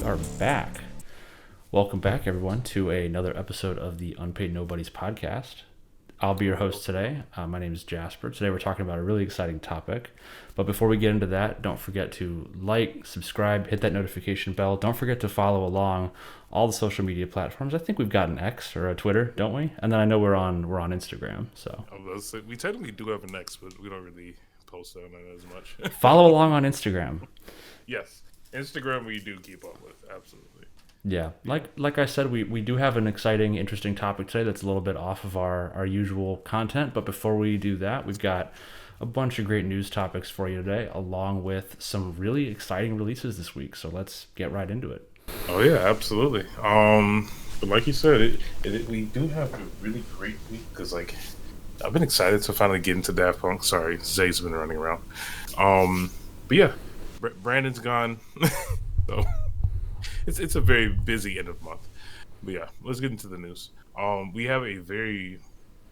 are back. Welcome back, everyone, to another episode of the Unpaid Nobodies podcast. I'll be your host today. My name is Jasper. Today we're talking about a really exciting topic. But before we get into that, don't forget to like, subscribe, hit that notification bell. Don't forget to follow along all the social media platforms. I think we've got an X or a Twitter, don't we? And then I know we're on Instagram. So we technically do have an X, but we don't really post on it as much. follow along on Instagram. Yes, Instagram we do keep up with, absolutely. Yeah, like I said, we do have an exciting, interesting topic today that's a little bit off of our usual content. But before we do that, we've got a bunch of great news topics for you today, along with some really exciting releases this week. So let's get right into it. Oh yeah, absolutely. But like you said, we do have a really great week because I've been excited to finally get into Daft Punk. Sorry, Zay's been running around. But yeah, Brandon's gone, so it's a very busy end of month. But yeah, let's get into the news. We have a very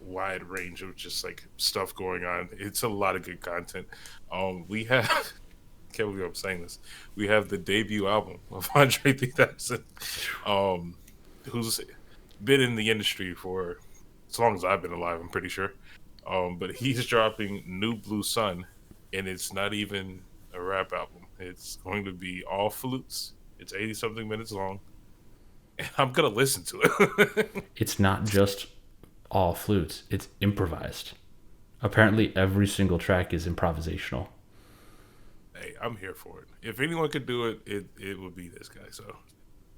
wide range of just stuff going on. It's a lot of good content. We have can't believe I'm saying this. We have the debut album of Andre 3000, who's been in the industry for as long as I've been alive, I'm pretty sure. But he's dropping New Blue Sun, and it's not even a rap album. It's going to be all flutes. It's 80-something minutes long, and I'm going to listen to it. It's not just all flutes, it's improvised. Apparently, every single track is improvisational. Hey, I'm here for it. If anyone could do it, it would be this guy. So,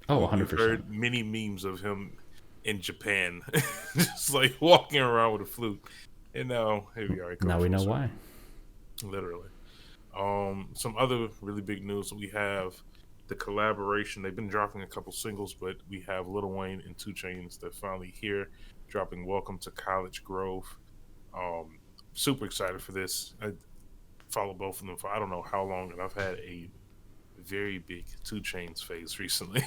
100%. We've heard many memes of him in Japan, just walking around with a flute. And now, here we are. Now we know why. Literally. Some other really big news. We have the collaboration. They've been dropping a couple singles, but we have Lil Wayne and 2 Chainz. They're finally here, dropping Welcome to College Grove. Super excited for this. I follow both of them for I don't know how long, and I've had a very big 2 Chainz phase recently.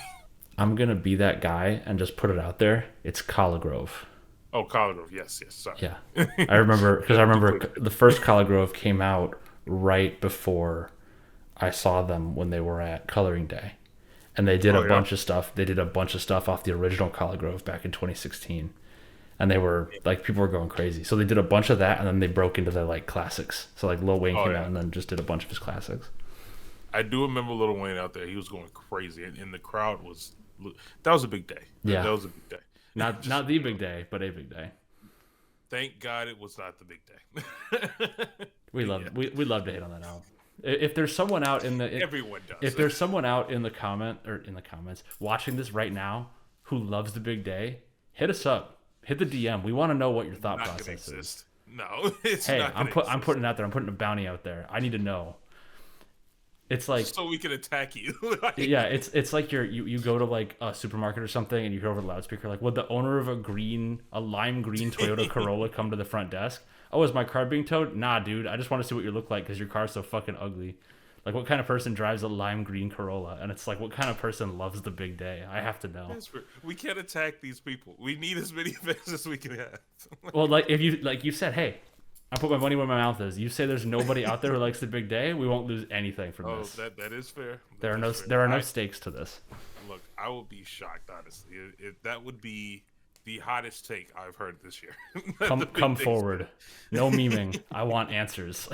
I'm going to be that guy and just put it out there. It's College Grove. Oh, College Grove. Yes. Sorry. Yeah. I remember, because I remember the first College Grove came out right before I saw them when they were at Coloring Day. And they did a bunch of stuff. They did a bunch of stuff off the original College Grove back in 2016. And they were, people were going crazy. So they did a bunch of that, and then they broke into the, classics. So, Lil Wayne came out and then just did a bunch of his classics. I do remember Lil Wayne out there. He was going crazy. And the crowd was... That was a big day. Yeah. That was a big day. Not the big day, but a big day. Thank God it was not the big day. We love to hit on that album. If there's someone out everyone does. If there's someone out in the comments watching this right now who loves the big day, hit us up. Hit the DM. We want to know what your thought process is. No, it's hey, not. I'm putting it out there. I'm putting a bounty out there. I need to know. It's so we can attack you. Yeah, it's like you go to a supermarket or something and you hear over the loudspeaker would the owner of a lime green Toyota Corolla come to the front desk? Oh, is my car being towed? Nah, dude. I just want to see what you look like because your car's so fucking ugly. What kind of person drives a lime green Corolla? And it's what kind of person loves the big day? I have to know. We can't attack these people. We need as many events as we can have. Well, if you said, hey, I put my money where my mouth is. You say there's nobody out there who likes the big day. We won't lose anything from this. Oh, that is fair. There are no stakes to this. Look, I would be shocked, honestly. That would be the hottest take I've heard this year. Come forward. No memeing. I want answers.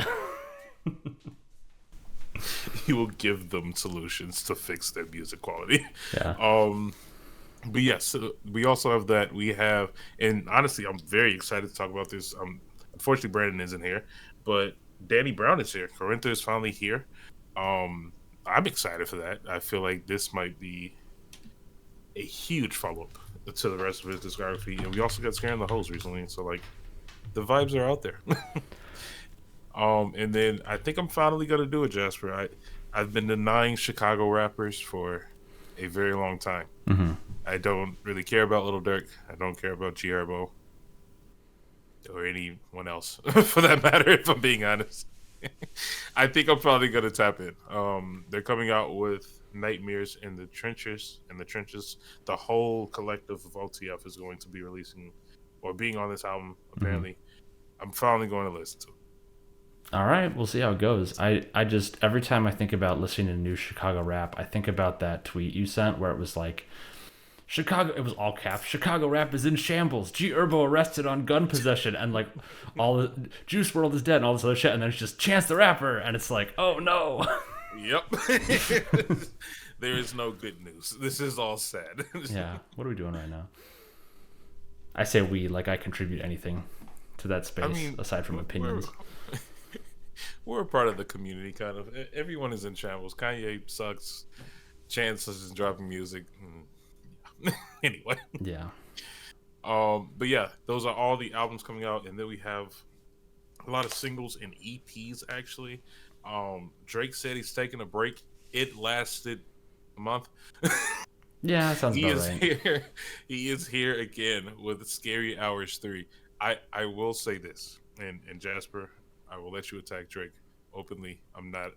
You will give them solutions to fix their music quality. Yeah. But yes, we also have that. We have, and honestly, I'm very excited to talk about this. Unfortunately, Brandon isn't here, but Danny Brown is here. Corintha is finally here. I'm excited for that. I feel like this might be a huge follow-up to the rest of his discography. And we also got Scaring the Hoes recently, so the vibes are out there. And then I think I'm finally gonna do it, Jasper. I've been denying Chicago rappers for a very long time. Mm-hmm. I don't really care about Lil Durk. I don't care about G Herbo or anyone else, for that matter. If I'm being honest, I think I'm probably gonna tap in. They're coming out with Nightmares in the Trenches. The whole collective of OTF is going to be releasing or being on this album. Apparently, I'm finally going to listen to it. All right, we'll see how it goes. I just every time I think about listening to new Chicago rap, I think about that tweet you sent where it was like Chicago. It was all caps. Chicago rap is in shambles. G Herbo arrested on gun possession, and like all the Juice World is dead, and all this other shit. And then it's just Chance the Rapper, and it's like, oh no. Yep. There is no good news. This is all sad. Yeah. What are we doing right now? I say we like I contribute anything to that I space mean, aside from we're opinions. we're a part of the community, kind of. Everyone is in shambles. Kanye sucks. Chance is dropping music. Anyway, Yeah. but yeah, those are all the albums coming out, and then we have a lot of singles and EPs actually. Drake said he's taking a break. It lasted a month. Yeah, that sounds He about is right. here. He is here again with Scary Hours 3. I will say this, and Jasper, I will let you attack Drake openly. I'm not.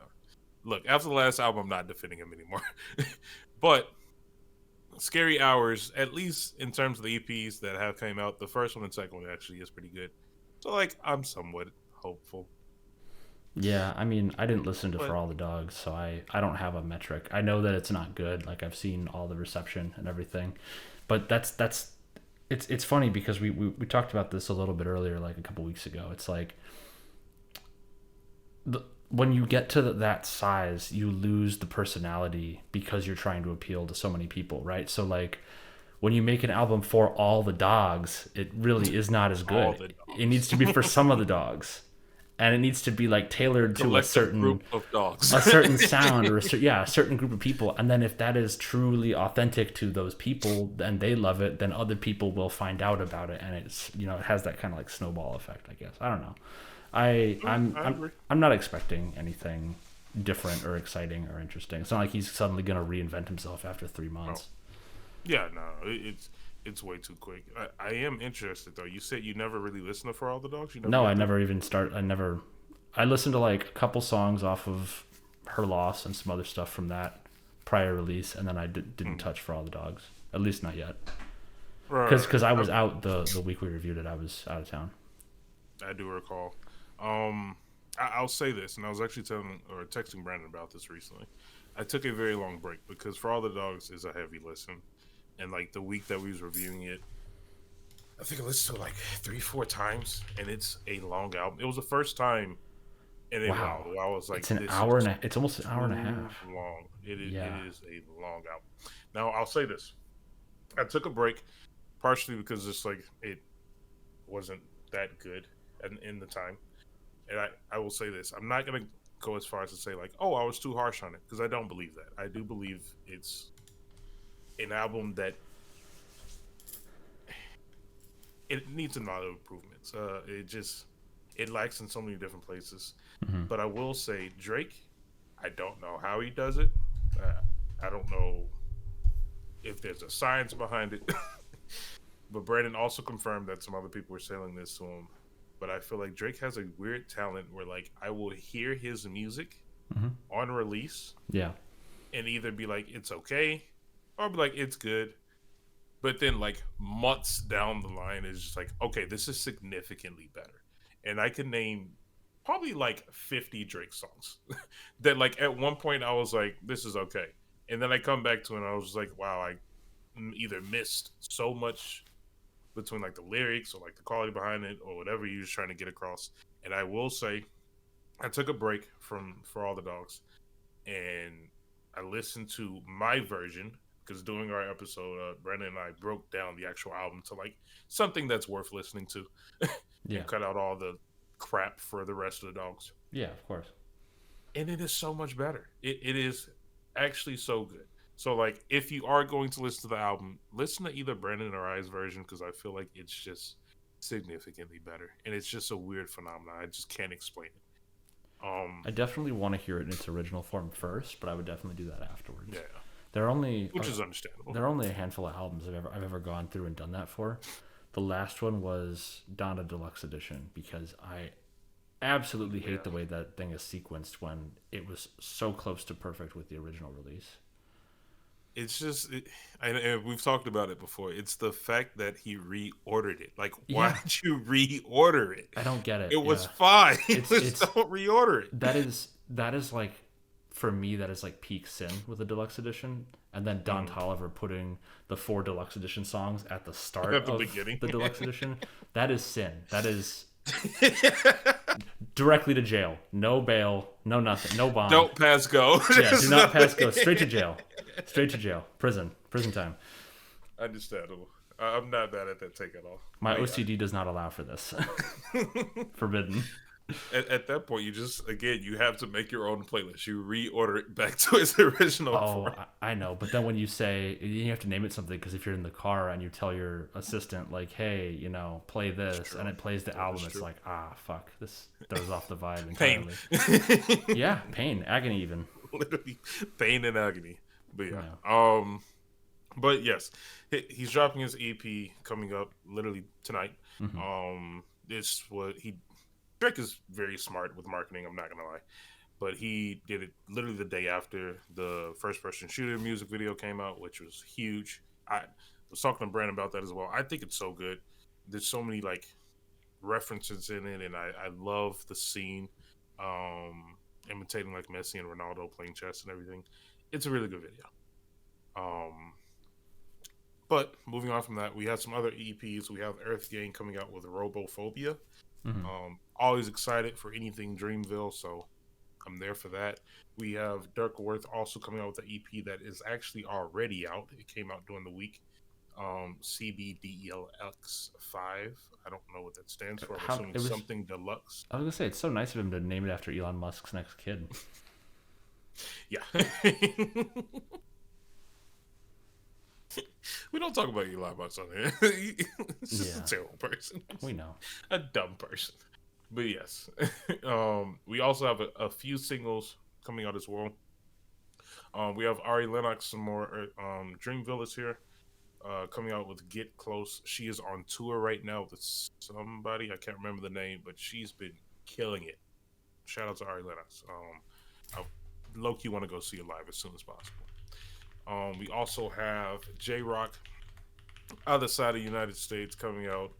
Look, after the last album, I'm not defending him anymore. But Scary Hours, at least in terms of the EPs that have came out, the first one and second one actually is pretty good. So like, I'm somewhat hopeful. Yeah, I mean, I didn't listen to For But All the Dogs, so I don't have a metric. I know that it's not good. Like I've seen all the reception and everything, but that's it's funny because we talked about this a little bit earlier, like a couple weeks ago. It's like when you get to that size, you lose the personality because you're trying to appeal to so many people, right? So like when you make an album for all the dogs, it really is not as all good. the It dogs, needs to be for some of the dogs, and it needs to be like tailored to collective group of dogs. a certain sound or a certain group of people. And then if that is truly authentic to those people and they love it, then other people will find out about it, and it's it has that kind of like snowball effect, I guess. I don't know. I I'm I I'm agree. I'm not expecting anything different or exciting or interesting. It's not like he's suddenly gonna reinvent himself after 3 months. Yeah, no, it's way too quick. I am interested though. You said you never really listened to For All the Dogs. You never No, I got to. never even start. I listened to like a couple songs off of Her Loss and some other stuff from that prior release, and then I didn't Hmm. touch For All the Dogs. At least not yet. Because Right. I was out the week we reviewed it. I was out of town. I do recall. I'll say this, and I was actually telling or texting Brandon about this recently. I took a very long break because For All the Dogs is a heavy listen, and like the week that we was reviewing it, I think I listened to it like 3, 4 times, and it's a long album. It was the first time in a while Wow, where I was like, it's an "This hour is and it's almost an hour and a too half. long." It Yeah. is a long album. Now I'll say this: I took a break partially because it's like it wasn't that good in the time. And I will say this: I'm not gonna go as far as to say like, oh, I was too harsh on it because I don't believe that. I do believe it's an album that it needs a lot of improvements. It lacks in so many different places. Hmm. But I will say Drake. I don't know how he does it. Uh, I don't know if there's a science behind it. But Brandon also confirmed that some other people were selling this to him. But I feel like Drake has a weird talent where like I will hear his music Hmm. on release Yeah. and either be like it's okay or be like it's good. But then like months down the line is just like okay, this is significantly better. And I can name probably like 50 Drake songs that like at one point I was like this is okay. And then I come back to it and I was just like wow, I either missed so much between like the lyrics or like the quality behind it or whatever you're just trying to get across. And I will say, I took a break from For All the Dogs and I listened to my version because during our episode, Brandon and I broke down the actual album to like something that's worth listening to Yeah. and cut out all the crap for the rest of the dogs. Yeah. Of course. And it is so much better. It is actually so good. So like, if you are going to listen to the album, listen to either Brandon or I's version because I feel like it's just significantly better, and it's just a weird phenomenon. I just can't explain it. I definitely want to hear it in its original form first, but I would definitely do that afterwards. Yeah, There are only which is understandable. there are only a handful of albums I've ever gone through and done that for. The last one was Donna Deluxe Edition because I absolutely hate Yeah, the way that thing is sequenced when it was so close to perfect with the original release. it's just, and we've talked about it before. It's the fact that he reordered it. Like, why Yeah, did you reorder it? I don't get It it. was Yeah, fine. Just it's don't reorder it that is like, for me, that is like peak sin with the deluxe edition. And then Don Mhm. Tolliver putting the 4 deluxe edition songs at the start At the of beginning. the deluxe edition. That is sin. That is directly to jail. No bail, no nothing, no bond. Don't pass go. Yeah, do Just not pass nothing. go. Straight to jail. Straight to jail. Prison time. Understandable. I'm not mad at that take at all. My But yeah, OCD does not allow for this. Forbidden. at that point, you just again you have to make your own playlist. You reorder it back to its original Oh, form. I know. But then when you say, you have to name it something, because if you're in the car and you tell your assistant, like, hey, play It's this, and true. it plays the That is album, it's true. like, fuck, this throws off the vibe Pain. entirely. Yeah, pain, agony, even. Literally pain and agony. But yeah. Yeah. But yes, he's dropping his EP coming up literally tonight. Hmm. This what he Drake is very smart with marketing. I'm not gonna lie, but he did it literally the day after the first person shooter music video came out, which was huge. I was talking to Brandon about that as well. I think it's so good. There's so many like references in it, and I love the scene, imitating like Messi and Ronaldo playing chess and everything. It's a really good video. Um, but moving on from that, we have some other EPs. We have Earth Gang coming out with Robophobia. Hmm. Always excited for anything Dreamville, so I'm there for that. We have Dirkworth also coming out with an EP that is actually already out. It came out during the week. CBDELX5. I don't know what that stands for. I'm How assuming it was. something deluxe. I was gonna say, it's so nice of him to name it after Elon Musk's next kid. Yeah. We don't talk about Elon Musk on here. He's just a Yeah, terrible person. we know. A dumb person. But yes. We also have a few singles coming out as well. We have Ari Lennox, some more Dreamville is here. Coming out with Get Close. She is on tour right now with somebody. I can't remember the name, but she's been killing it. Shout out to Ari Lennox. I low key want to go see her live as soon as possible. We also have J Rock, other side of the United States, coming out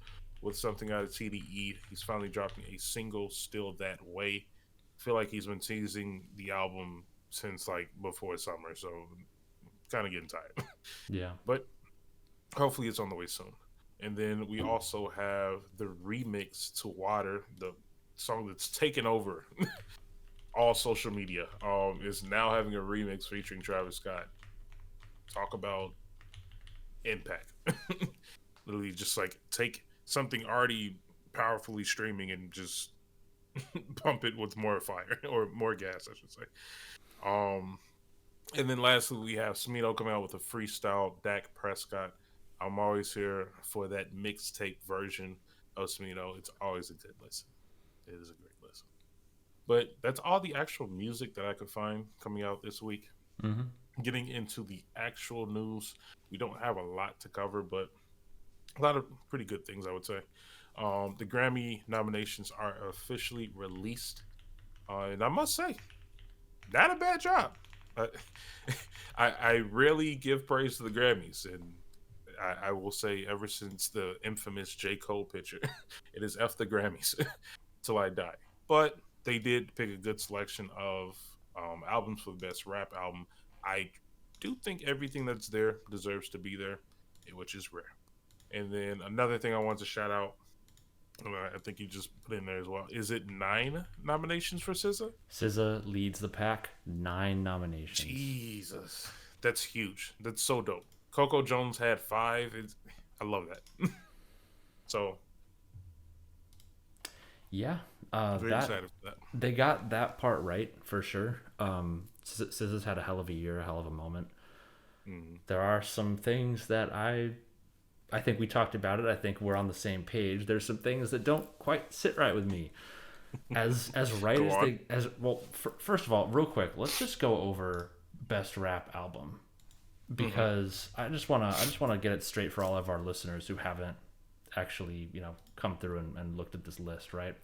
with something out of TDE. He's finally dropping a single, Still That Way. I feel like he's been teasing the album since like before summer, so kind of getting tired. Yeah. But hopefully it's on the way soon. And then we also have the remix to Water, the song that's taken over all social media. Is now having a remix featuring Travis Scott. Talk about impact. Literally just like take something already powerfully streaming and just pump it with more fire or more gas, I should say. Um, and then lastly, we have Smino coming out with a freestyle Dak Prescott. I'm always here for that mixtape version of Smino. It's always a good listen. It is a great listen. But that's all the actual music that I could find coming out this week. Hmm. Getting into the actual news, we don't have a lot to cover, but a lot of pretty good things, I would say. The Grammy nominations are officially released, and I must say, not a bad job. Uh, I rarely give praise to the Grammys, and I will say, ever since the infamous J. Cole picture, it is F the Grammys till I die. But they did pick a good selection of albums for the best rap album. I do think everything that's there deserves to be there, which is rare. And then another thing I want to shout out, I think you just put in there as well. Is it 9 nominations for SZA? SZA leads the pack, 9 nominations. Jesus, that's huge. That's so dope. Coco Jones had 5. I love that. So Yeah, very that excited for that. they got that part right for sure. SZA's had a hell of a year, a hell of a moment. Mm. There are some things that I think we talked about it. I think we're on the same page. There's some things that don't quite sit right with me. As right Go as on. they as well. First of all, real quick, let's just go over best rap album, Hmm. because I just wanna get it straight for all of our listeners who haven't actually come through and looked at this list, right?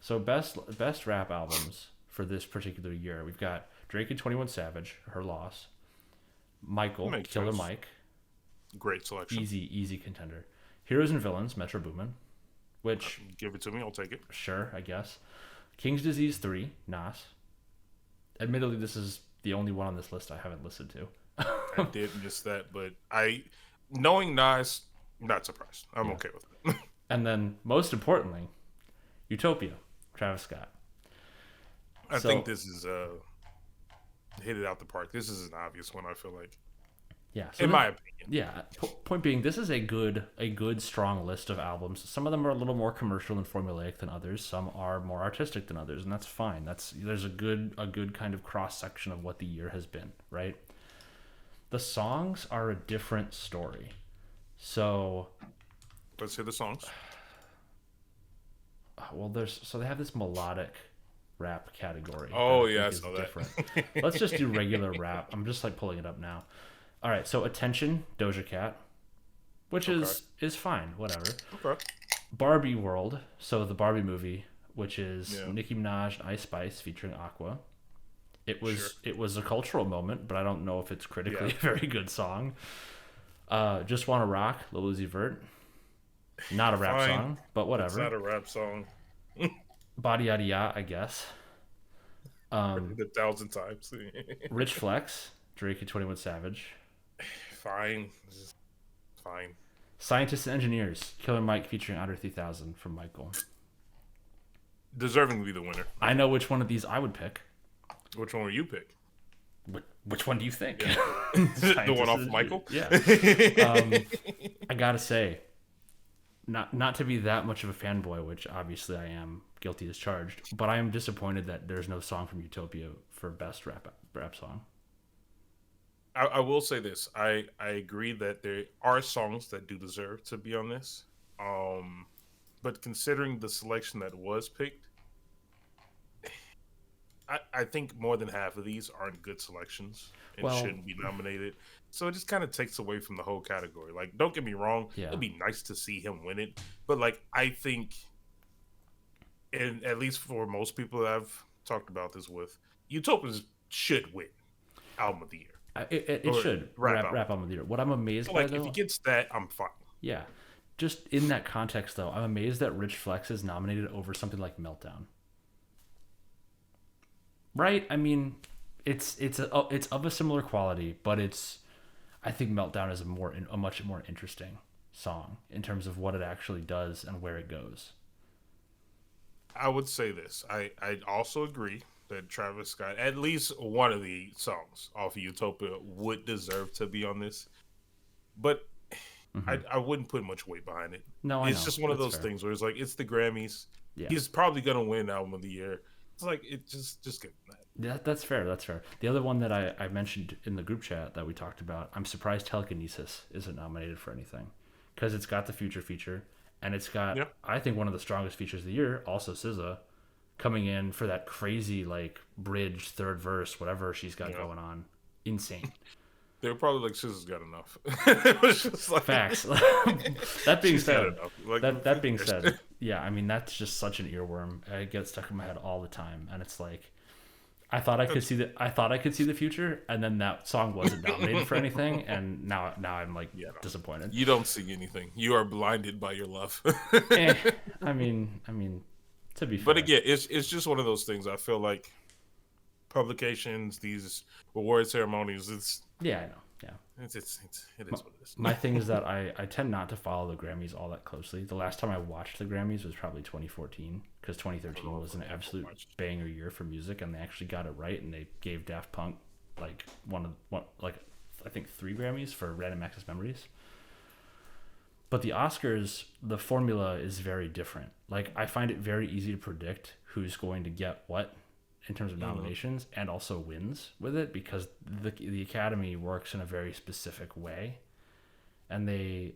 So best rap albums for this particular year, we've got Drake and 21 Savage, Her Loss, Michael, Makes Killer sense. Mike, Great selection. easy contender. Heroes and Villains, Metro Boomin, which Give it to me. I'll take it. sure, I guess. King's Disease 3, Nas. Admittedly, this is the only one on this list I haven't listened to. I did miss that, but knowing Nas, not surprised. I'm Yeah. okay with it. And then, most importantly, Utopia, Travis Scott. I So- think this is hit it out the park. This is an obvious one. I feel like, Yeah, so in my opinion. yeah. Point being, this is a good, strong list of albums. Some of them are a little more commercial and formulaic than others. Some are more artistic than others, and that's fine. There's a good kind of cross section of what the year has been, right? The songs are a different story. So, Let's hear the songs. well, they have this melodic rap category. Oh, that yeah, I think is saw that. different. Let's just do regular rap. I'm just like pulling it up now. All right, so Attention, Doja Cat, which is fine, whatever. Okay. Barbie World, so the Barbie movie, which is Yeah. Nicki Minaj and Ice Spice featuring Aqua. It was a cultural moment, but I don't know if it's critically Yeah. a very good song. Just Wanna Rock, Lil Uzi Vert. Not a rap Fine. song, but It's whatever. not a rap song. Body Yada Ya, I guess. A thousand times. Rich Flex, Drake and 21 Savage. Fine. This is fine. Scientists and Engineers, Killer Mike featuring Andre 3000 from Michael. Deservingly the winner. I know which one of these I would pick. Which one will you pick? Which one do you think? The one off Michael? Yeah. I gotta say, not to be that much of a fanboy, which obviously I am, guilty as charged, but I am disappointed that there's no song from Utopia for best rap song. I will say this. I agree that there are songs that do deserve to be on this. But considering the selection that was picked, I think more than half of these aren't good selections and Well- shouldn't be nominated. So it just kind of takes away from the whole category. Like, don't get me wrong, Yeah. it'd be nice to see him win it, but like I think, and at least for most people that I've talked about this with, Utopias should win album of the year. It Or should rap rap album of the year. What I'm amazed So by like, though, if he gets that, I'm fine. yeah, just in that context though, I'm amazed that Rich Flex is nominated over something like Meltdown. Right? I mean, it's of a similar quality, but I think Meltdown is a much more interesting song in terms of what it actually does and where it goes. I would say this. I also agree that Travis Scott, at least one of the songs off of Utopia, would deserve to be on this. But I wouldn't put much weight behind it. No, I it's know. just one of That's those fair. things where it's like, it's the Grammys. Yeah. He's probably gonna win album of the year. It's like, it just get that. That's fair. That's fair. The other one that I mentioned in the group chat that we talked about, I'm surprised Telekinesis isn't nominated for anything because it's got the Future feature and it's got, Yep. I think, one of the strongest features of the year, also SZA, coming in for that crazy like bridge third verse, whatever she's got going on. Insane. They were probably like, SZA's got enough. It was just like, Facts. That being she's got said, enough. Like, that being said, yeah, I mean that's just such an earworm. It gets stuck in my head all the time, and it's like, I thought I could see the future, and then that song wasn't nominated for anything, and now I'm like disappointed. you don't see anything. You are blinded by your love. I mean, to be fair, But again, it's just one of those things. I feel like publications, these award ceremonies, yeah, I know, yeah. it is what it is. My thing is that I tend not to follow the Grammys all that closely. The last time I watched the Grammys was probably 2014 because 2013 was an absolute banger year for music, and they actually got it right, and they gave Daft Punk like I think 3 Grammys for Random Access Memories. But the Oscars, the formula is very different. Like, I find it very easy to predict who's going to get what in terms of nominations and also wins with it because the Academy works in a very specific way. And they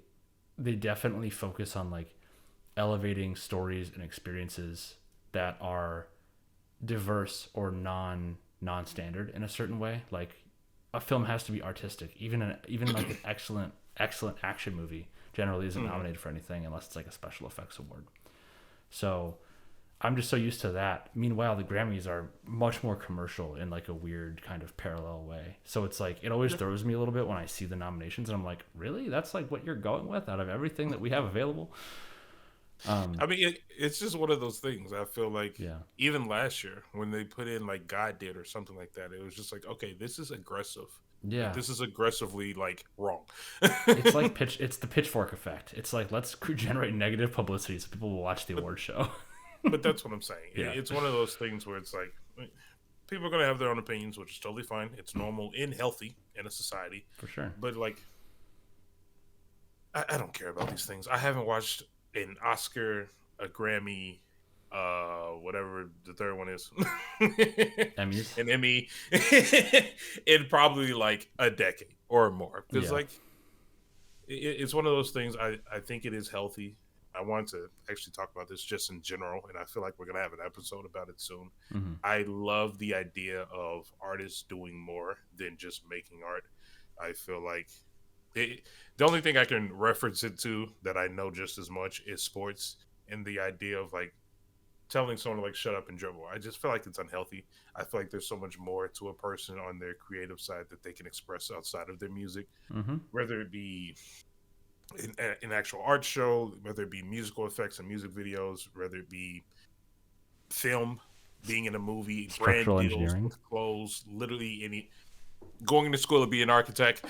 definitely focus on, like, elevating stories and experiences that are diverse or non-standard in a certain way. Like, a film has to be artistic. Even like an excellent action movie generally isn't nominated for anything unless it's like a special effects award. So I'm just so used to that. Meanwhile, the Grammys are much more commercial in like a weird kind of parallel way. So it's like it always throws me a little bit when I see the nominations, and I'm like, really? That's like what you're going with out of everything that we have available? I mean, it's just one of those things. I feel like Yeah, even last year when they put in like God did or something like that, it was just like, okay, this is aggressive. Like yeah. this is aggressively like wrong. It's like pitch. It's the pitchfork effect. It's like let's generate negative publicity so people will watch the but award show. but that's what I'm saying. Yeah, It's one of those things where it's like people are gonna have their own opinions, which is totally fine. It's normal and healthy in a society. for sure. But like, I don't care about these things. I haven't watched an Oscar, a Grammy, whatever the third one is, Emmys. an Emmy, in probably like a decade or more. Because Yeah. like, it's one of those things. I think it is healthy. I want to actually talk about this just in general, and I feel like we're gonna have an episode about it soon. Hmm. I love the idea of artists doing more than just making art. I feel like the only thing I can reference it to that I know just as much is sports and the idea of like telling someone to like shut up and dribble. I just feel like it's unhealthy. I feel like there's so much more to a person on their creative side that they can express outside of their music, Hmm. whether it be an actual art show, whether it be musical effects and music videos, whether it be film, being in a movie, brand Structural deals engineering. with clothes, literally any going to school to be an architect.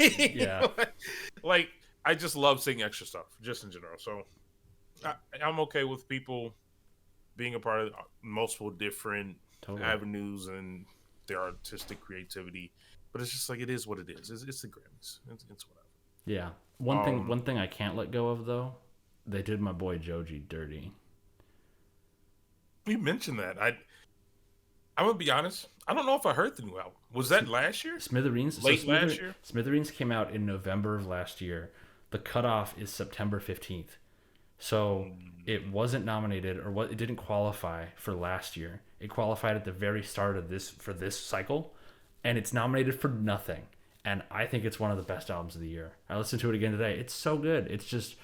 Yeah, like, I just love seeing extra stuff, just in general. So I'm okay with people being a part of multiple different totally. avenues and their artistic creativity. But it's just like it is what it is. It's the Grammys. It's whatever. Yeah. Um, One thing I can't let go of though, they did my boy Joji dirty. you mentioned that. I'm gonna be honest. I don't know if I heard the new album. Was that last year? Smithereens. Late last year? Smithereens came out in November of last year. The cutoff is September 15th. So Mm, it wasn't nominated or what it didn't qualify for last year. It qualified at the very start of this for this cycle, and it's nominated for nothing. And I think it's one of the best albums of the year. I listened to it again today. It's so good. It's just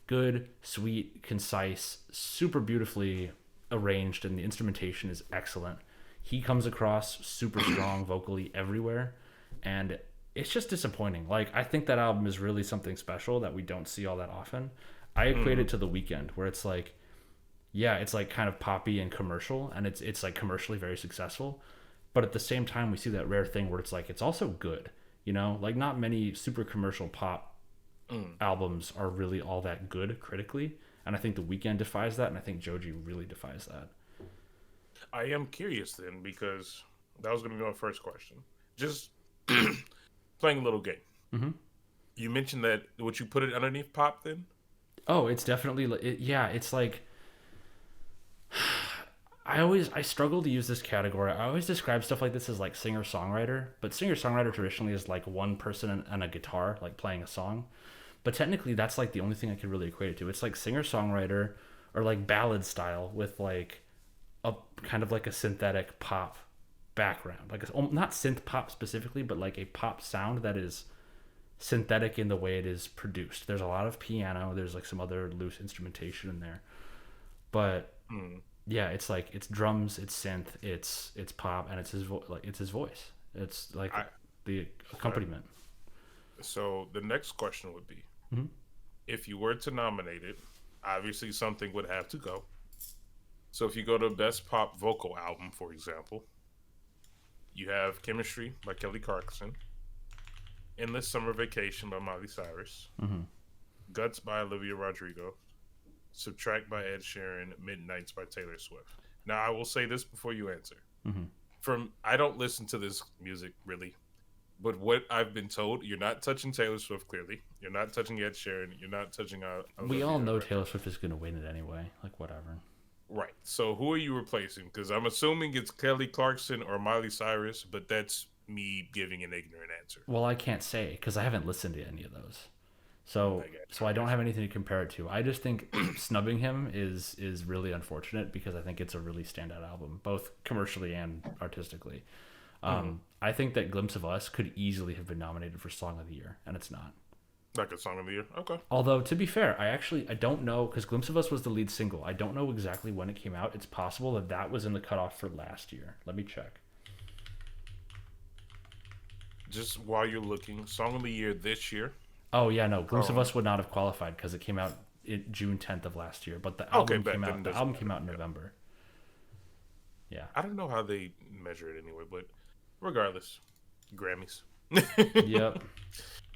good, sweet, concise, super beautifully arranged, and the instrumentation is excellent. He comes across super strong vocally everywhere, and it's just disappointing. Like I think that album is really something special that we don't see all that often. I equate it mm. to The Weeknd, where it's like, yeah, it's like kind of poppy and commercial, and it's like commercially very successful, but at the same time, we see that rare thing where it's like it's also good. You know, like not many super commercial pop Mm. albums are really all that good critically, and I think The Weeknd defies that, and I think Joji really defies that. I am curious then because that was going to be my first question. Just playing a little game. Hmm. You mentioned that would you put it underneath pop then? Oh, it's definitely yeah. It's like I struggle to use this category. I always describe stuff like this as like singer songwriter, but singer songwriter traditionally is like one person and a guitar like playing a song. But technically, that's like the only thing I could really equate it to. It's like singer songwriter or like ballad style with like a kind of like a synthetic pop background, like not synth pop specifically, but like a pop sound that is synthetic in the way it is produced. There's a lot of piano. There's like some other loose instrumentation in there, but Mm. yeah, it's like it's drums, it's synth, it's pop, and it's like it's his voice. It's like I the okay. accompaniment. So the next question would be, Hmm. if you were to nominate it, obviously something would have to go. So if you go to best pop vocal album, for example, you have Chemistry by Kelly Clarkson, Endless Summer Vacation by Miley Cyrus, Hmm. Guts by Olivia Rodrigo, Subtract by Ed Sheeran, Midnights by Taylor Swift. Now I will say this before you answer. Hmm. From I don't listen to this music really, but what I've been told, you're not touching Taylor Swift clearly. You're not touching Ed Sheeran. You're not touching We all Olivia know Rodrigo. Taylor Swift is gonna win it anyway. Like whatever. Right. So who are you replacing? Because I'm assuming it's Kelly Clarkson or Miley Cyrus, but that's me giving an ignorant answer. Well, I can't say because I haven't listened to any of those. I So got so I don't have anything to compare it to. I just think snubbing him is really unfortunate because I think it's a really standout album, both commercially and artistically. you. I think that Glimpse of Us could easily have been nominated for Song of the Year, and it's not. Like a song of the year. Okay. Although to be fair, I don't know because "Glimpse of Us" was the lead single. I don't know exactly when it came out. It's possible that that was in the cutoff for last year. Let me check. Just while you're looking, song of the year this year. Oh yeah, no, "Glimpse of Um. Us" would not have qualified because it came out June 10th of last year. But the Okay, album bet came then it out. The doesn't album came matter. out in Yeah. November. Yeah. I don't know how they measure it anyway, but regardless, Grammys. Yep.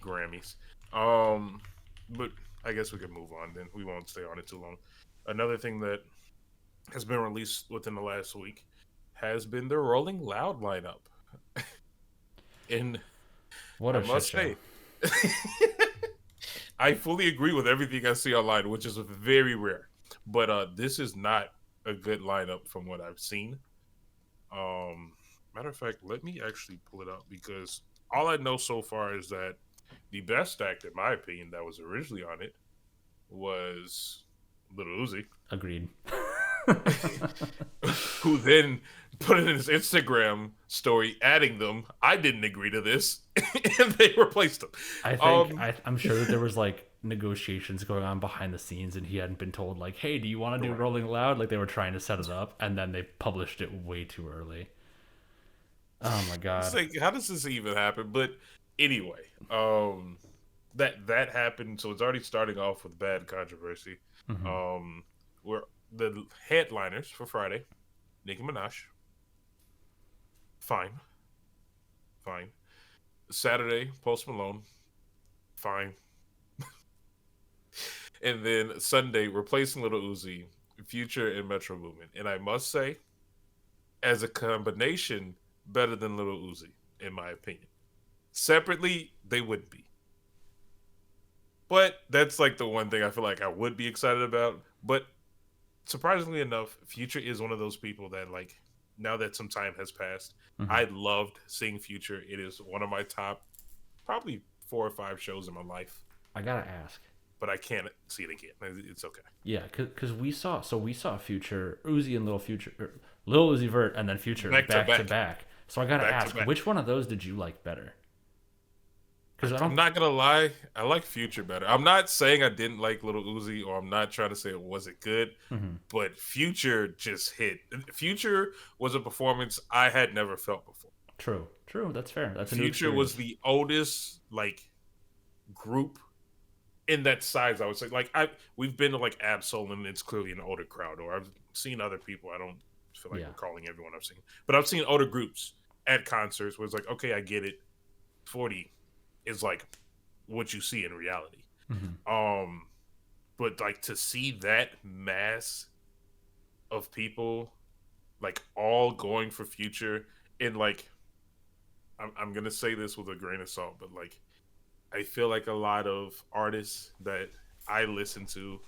Grammys. But I guess we can move on then. We won't stay on it too long. Another thing that has been released within the last week has been the Rolling Loud lineup. And What I a shit must show. say, I fully agree with everything I see online, which is very rare. But this is not a good lineup from what I've seen. Matter of fact, let me actually pull it up because all I know so far is that the best act, in my opinion, that was originally on it was Little Uzi, Agreed. who then put it in his Instagram story, adding them. I didn't agree to this, and they replaced him. I'm sure that there was like negotiations going on behind the scenes, and he hadn't been told like, "Hey, do you want to do Right. Rolling Loud?" Like they were trying to set it up, and then they published it way too early. Oh my It's god. like, how does this even happen? But anyway, that happened, so it's already starting off with bad controversy. Hmm. Where the headliners for Friday, Nicki Minaj, fine, fine. Saturday, Post Malone, fine, and then Sunday, replacing Little Uzi, Future, and Metro Boomin. And I must say, as a combination, better than Little Uzi, in my opinion. Separately, they wouldn't be. But that's like the one thing I feel like I would be excited about. But surprisingly enough, Future is one of those people that like now that some time has passed, Hmm. I loved seeing Future. It is one of my top probably 4 or 5 shows in my life. I gotta ask. But I can't see it again. It's okay. Yeah, because we saw Future, Uzi and Little Future, Lil Uzi Vert, and then Future Back to back to back. back. So I gotta Back to ask, back. which one of those did you like better? Because I I'm don't. not gonna lie, I like Future better. I'm not saying I didn't like Little Uzi, or I'm not trying to say it wasn't good, Mhm. but Future just hit. Future was a performance I had never felt before. True, true. That's fair. That's a new Future was experience. the oldest like group in that size. I would say we've been to like Absol, and it's clearly an older crowd. Or I've seen other people. I don't feel like Yeah. recalling everyone I've seen, but I've seen older groups at concerts where it's like, okay, I get it. 40 is like what you see in reality. Hmm. Um, but like to see that mass of people like all going for Future, and like I'm gonna say this with a grain of salt, but like I feel like a lot of artists that I listen to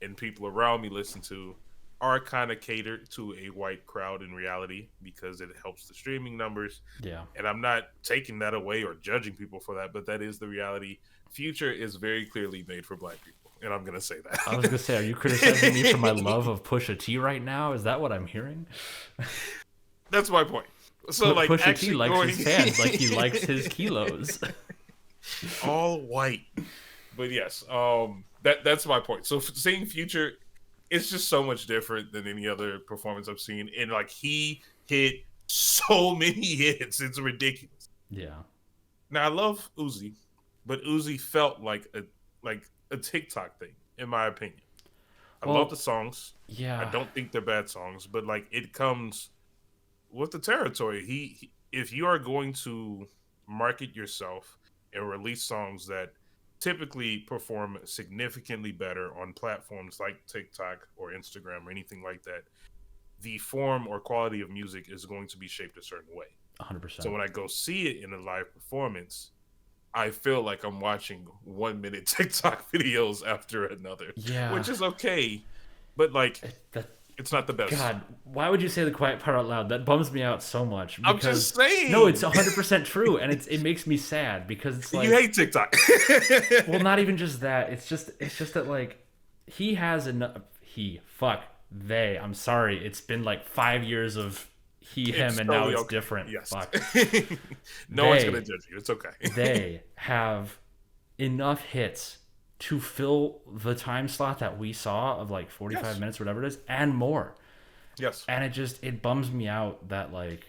and people around me listen to are kind of catered to a white crowd in reality because it helps the streaming numbers. Yeah. And I'm not taking that away or judging people for that, but that is the reality. Future is very clearly made for black people, and I'm gonna say I was gonna say, are you criticizing me for my love that. of Pusha T right now? Is that what I'm hearing? That's my point. So like Pusha T actually likes going his fans like he likes his kilos. all white. But yes, that's my point. So seeing Future, it's just so much different than any other performance I've seen, and like he hit so many hits, it's ridiculous. Yeah. Now I love Uzi, but Uzi felt like a TikTok thing, in my opinion. I love the Well, songs. I yeah. don't think they're bad songs, but like it comes with the territory. If you are going to market yourself and release songs that typically perform significantly better on platforms like TikTok or Instagram or anything like that, the form or quality of music is going to be shaped a certain way. So 100%. when I go see it in a live performance, I feel like I'm watching 1 minute TikTok videos after another, Yeah. which is okay, but like That it's not the best. God, why would you say the quiet part out loud? That bums me out so much I'm just because no, it's saying. 100% true, and it makes me sad because it's You like, hate TikTok. well, not even just that. It's just that like he has enough. He fuck they. I'm sorry. It's been like 5 years of he him, It's and now totally it's okay. different. Yes. Fuck No one's gonna they judge you. It's okay. they have enough hits to fill the time slot that we saw of like 45 Yes. minutes or whatever it is and more. Yes. And it bums me out that like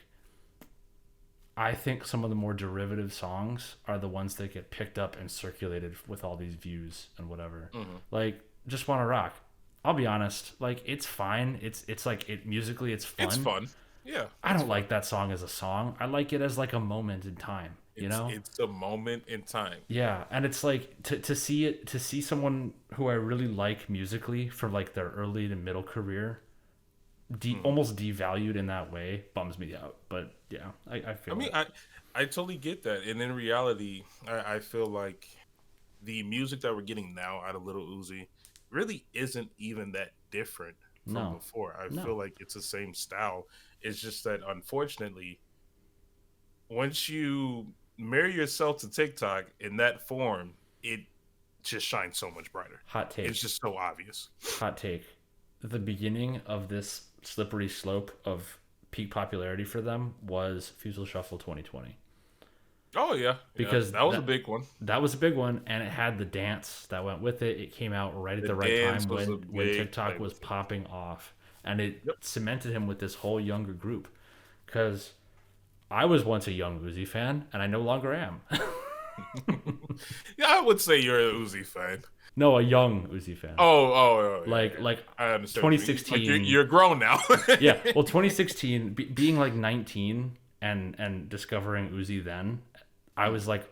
I think some of the more derivative songs are the ones that get picked up and circulated with all these views and whatever. Mm-hmm. Like Just Wanna Rock. I'll be honest, like it's fine. It's like it musically it's It's fun. fun. Yeah, I it's don't fun. like that song as a song. I like it as like a moment in time, you know? It's a moment in time. Yeah, and it's like to see someone who I really like musically for like their early to middle career Mm-hmm. almost devalued in that way bums me out. But yeah, I I feel mean, it. I totally get that, and in reality, I feel like the music that we're getting now out of Little Uzi really isn't even that different from No, before. I feel no, like it's the same style. It's just that unfortunately, once you marry yourself to TikTok in that form, it just shines so much brighter. hot It's take. just so obvious. Hot take. The beginning of this slippery slope of peak popularity for them was Fusel Shuffle 2020 Oh yeah, yeah, because that was a big one. that was a big one, and it had the dance that went with it. It came out right at The the right dance time was a when big play TikTok was with it. popping off, and it Yep. cemented him with this whole younger group. Because I was once a young Uzi fan, and I no longer am. Yeah, I would say you're a Uzi fan. No, a young Uzi fan. Oh, yeah, Like yeah. like I understand what you mean. Like 2016. you're grown now. Yeah, well, 2016, being like 19 and discovering Uzi then, I was Mhm. like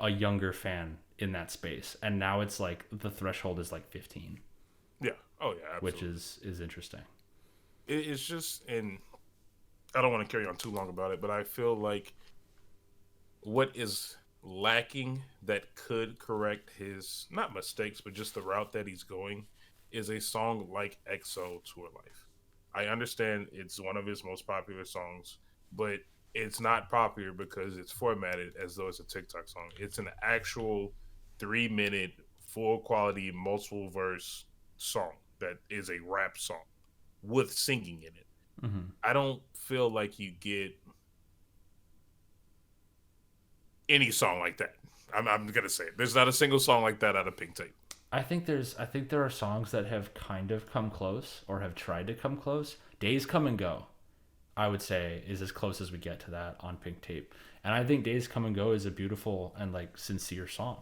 a younger fan in that space, and now it's like the threshold is like 15, Yeah. Oh, yeah. which Absolutely. is interesting. It's just, and I don't want to carry on too long about it, but I feel like what is lacking that could correct his not mistakes, but just the route that he's going is a song like EXO Tour Life. I understand it's one of his most popular songs, but it's not popular because it's formatted as though it's a TikTok song. It's an actual 3 minute, full quality, multiple verse song that is a rap song with singing in it. Hmm. I don't feel like you get any song like that. I'm gonna say it. There's not a single song like that out of Pink Tape. I think there are songs that have kind of come close or have tried to come close. Days Come and Go, I would say, is as close as we get to that on Pink Tape, and I think Days Come and Go is a beautiful and like sincere song.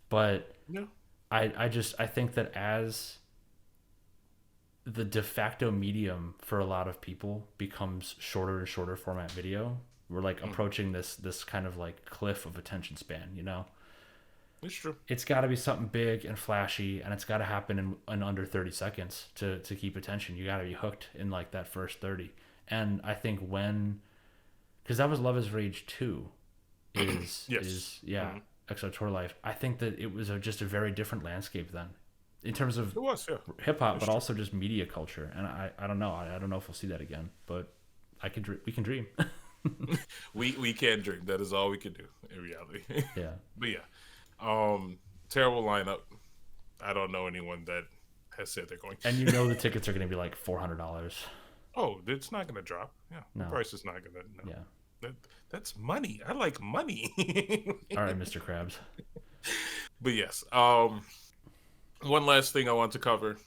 But Yeah. I think that as the de facto medium for a lot of people becomes shorter and shorter format video, we're like Mm-hmm. approaching this kind of like cliff of attention span, you know? It's true. It's got to be something big and flashy, and it's got to happen in under 30 seconds to keep attention. You got to be hooked in like that first 30. And I think because that was Love is Rage 2 Yes. is yeah, Hmm. EXO Tour Life. I think that it was just a very different landscape then in terms of It was. Yeah. hip hop, It's but true. also just media culture. And I don't know. I don't know if we'll see that again, but we can dream. We can drink. That is all we can do in reality. Yeah. But yeah, terrible lineup. I don't know anyone that has said they're going. And you know the tickets are going to be like $400. Oh, it's not going to drop. Yeah, the No. price is not going to. No, Yeah. that, that's money. I like money. All right, Mr. Krabs. But yes, one last thing I want to cover,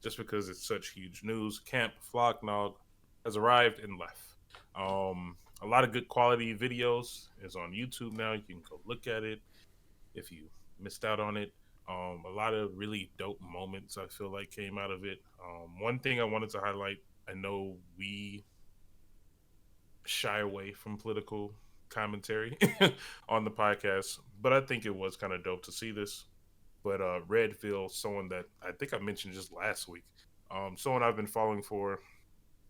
just because it's such huge news. Camp Flocknog has arrived and left. A lot of good quality videos is on YouTube now. You can go look at it if you missed out on it. A lot of really dope moments I feel like came out of it. One thing I wanted to highlight, I know we shy away from political commentary on the podcast, but I think it was kind of dope to see this. But Redfield, someone that I think I mentioned just last week, someone I've been following for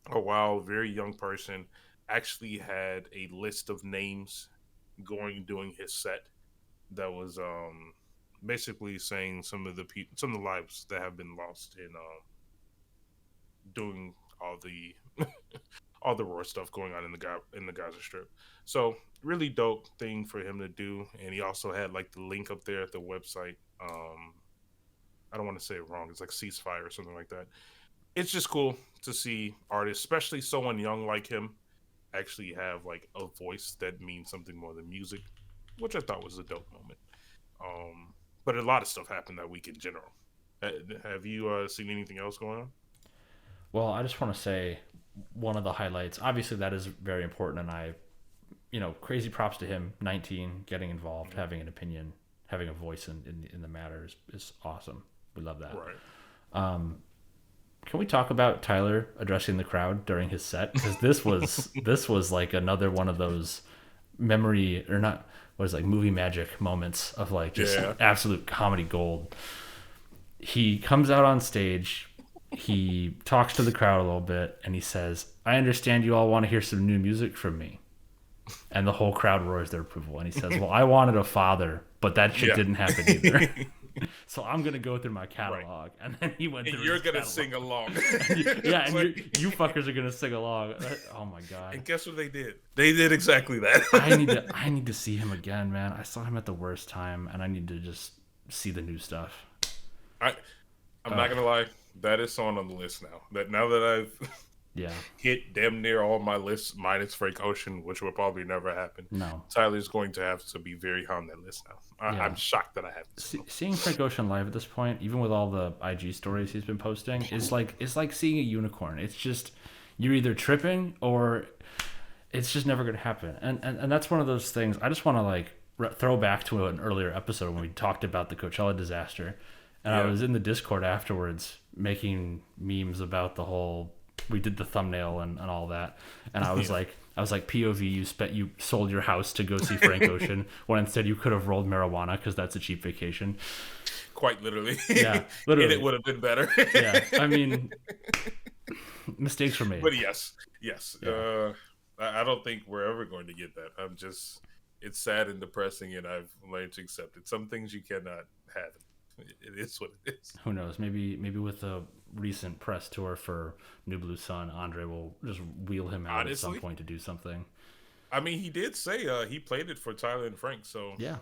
a while, very young person, actually had a list of names going doing his set that was basically saying some of the lives that have been lost in doing all the all the raw stuff going on in the Gaza Strip. So really dope thing for him to do, and he also had like the link up there at the website. I don't want to say it wrong. It's like ceasefire or something like that. It's just cool to see artists, especially someone young like him, actually have like a voice that means something more than music, which I thought was a dope moment. But a lot of stuff happened that week in general. Have you seen anything else going on? Well, I just want to say one of the highlights. Obviously, that is very important, and crazy props to him. 19, getting involved, Mhm. having an opinion, having a voice in the matter is awesome. We love that. Right. Can we talk about Tyler addressing the crowd during his set? Because this was like another one of those memory or not what is it, like movie magic moments of like just Yeah. absolute comedy gold. He comes out on stage, he talks to the crowd a little bit, and he says, "I understand you all want to hear some new music from me." And the whole crowd roars their approval. And he says, "Well, I wanted a father, but that shit Yeah. didn't happen either." So I'm gonna go through my Right. catalog, and then he went And through you're his gonna catalog. sing along. Yeah, and Like, you fuckers are gonna sing along. Oh my god, and guess what they did? They did exactly I need to see him again, man. I saw him at the worst time, and I need to just see the new stuff. I I'm not gonna lie, that is on the list now. Now that I've Yeah, hit damn near all my lists minus Frank Ocean, which will probably never happen. no, Tyler's going to have to be very high on that list now. I'm yeah. shocked that I haven't seen him. Seeing Frank Ocean live at this point, even with all the IG stories he's been posting, is like seeing a unicorn. It's just you're either tripping or it's just never going to happen. And that's one of those things. I just want to throw back to an earlier episode when we talked about the Coachella disaster, and I Yeah. was in the Discord afterwards making memes about the whole. We did the thumbnail and all that, and I was Yeah. like, POV, you sold your house to go see Frank Ocean when instead you could have rolled marijuana because that's a cheap vacation. Quite literally. Yeah, And literally. it would have been better. Yeah, I mean, mistakes were made. But yes. Yeah. I don't think we're ever going to get that. It's sad and depressing, and I've learned to accept it. Some things you cannot have. It is what it is. Who knows? Maybe with the recent press tour for New Blue Sun, Andre will just wheel him out at some Honestly, point to do something. I mean, he did say he played it for Tyler and Frank, so Yeah,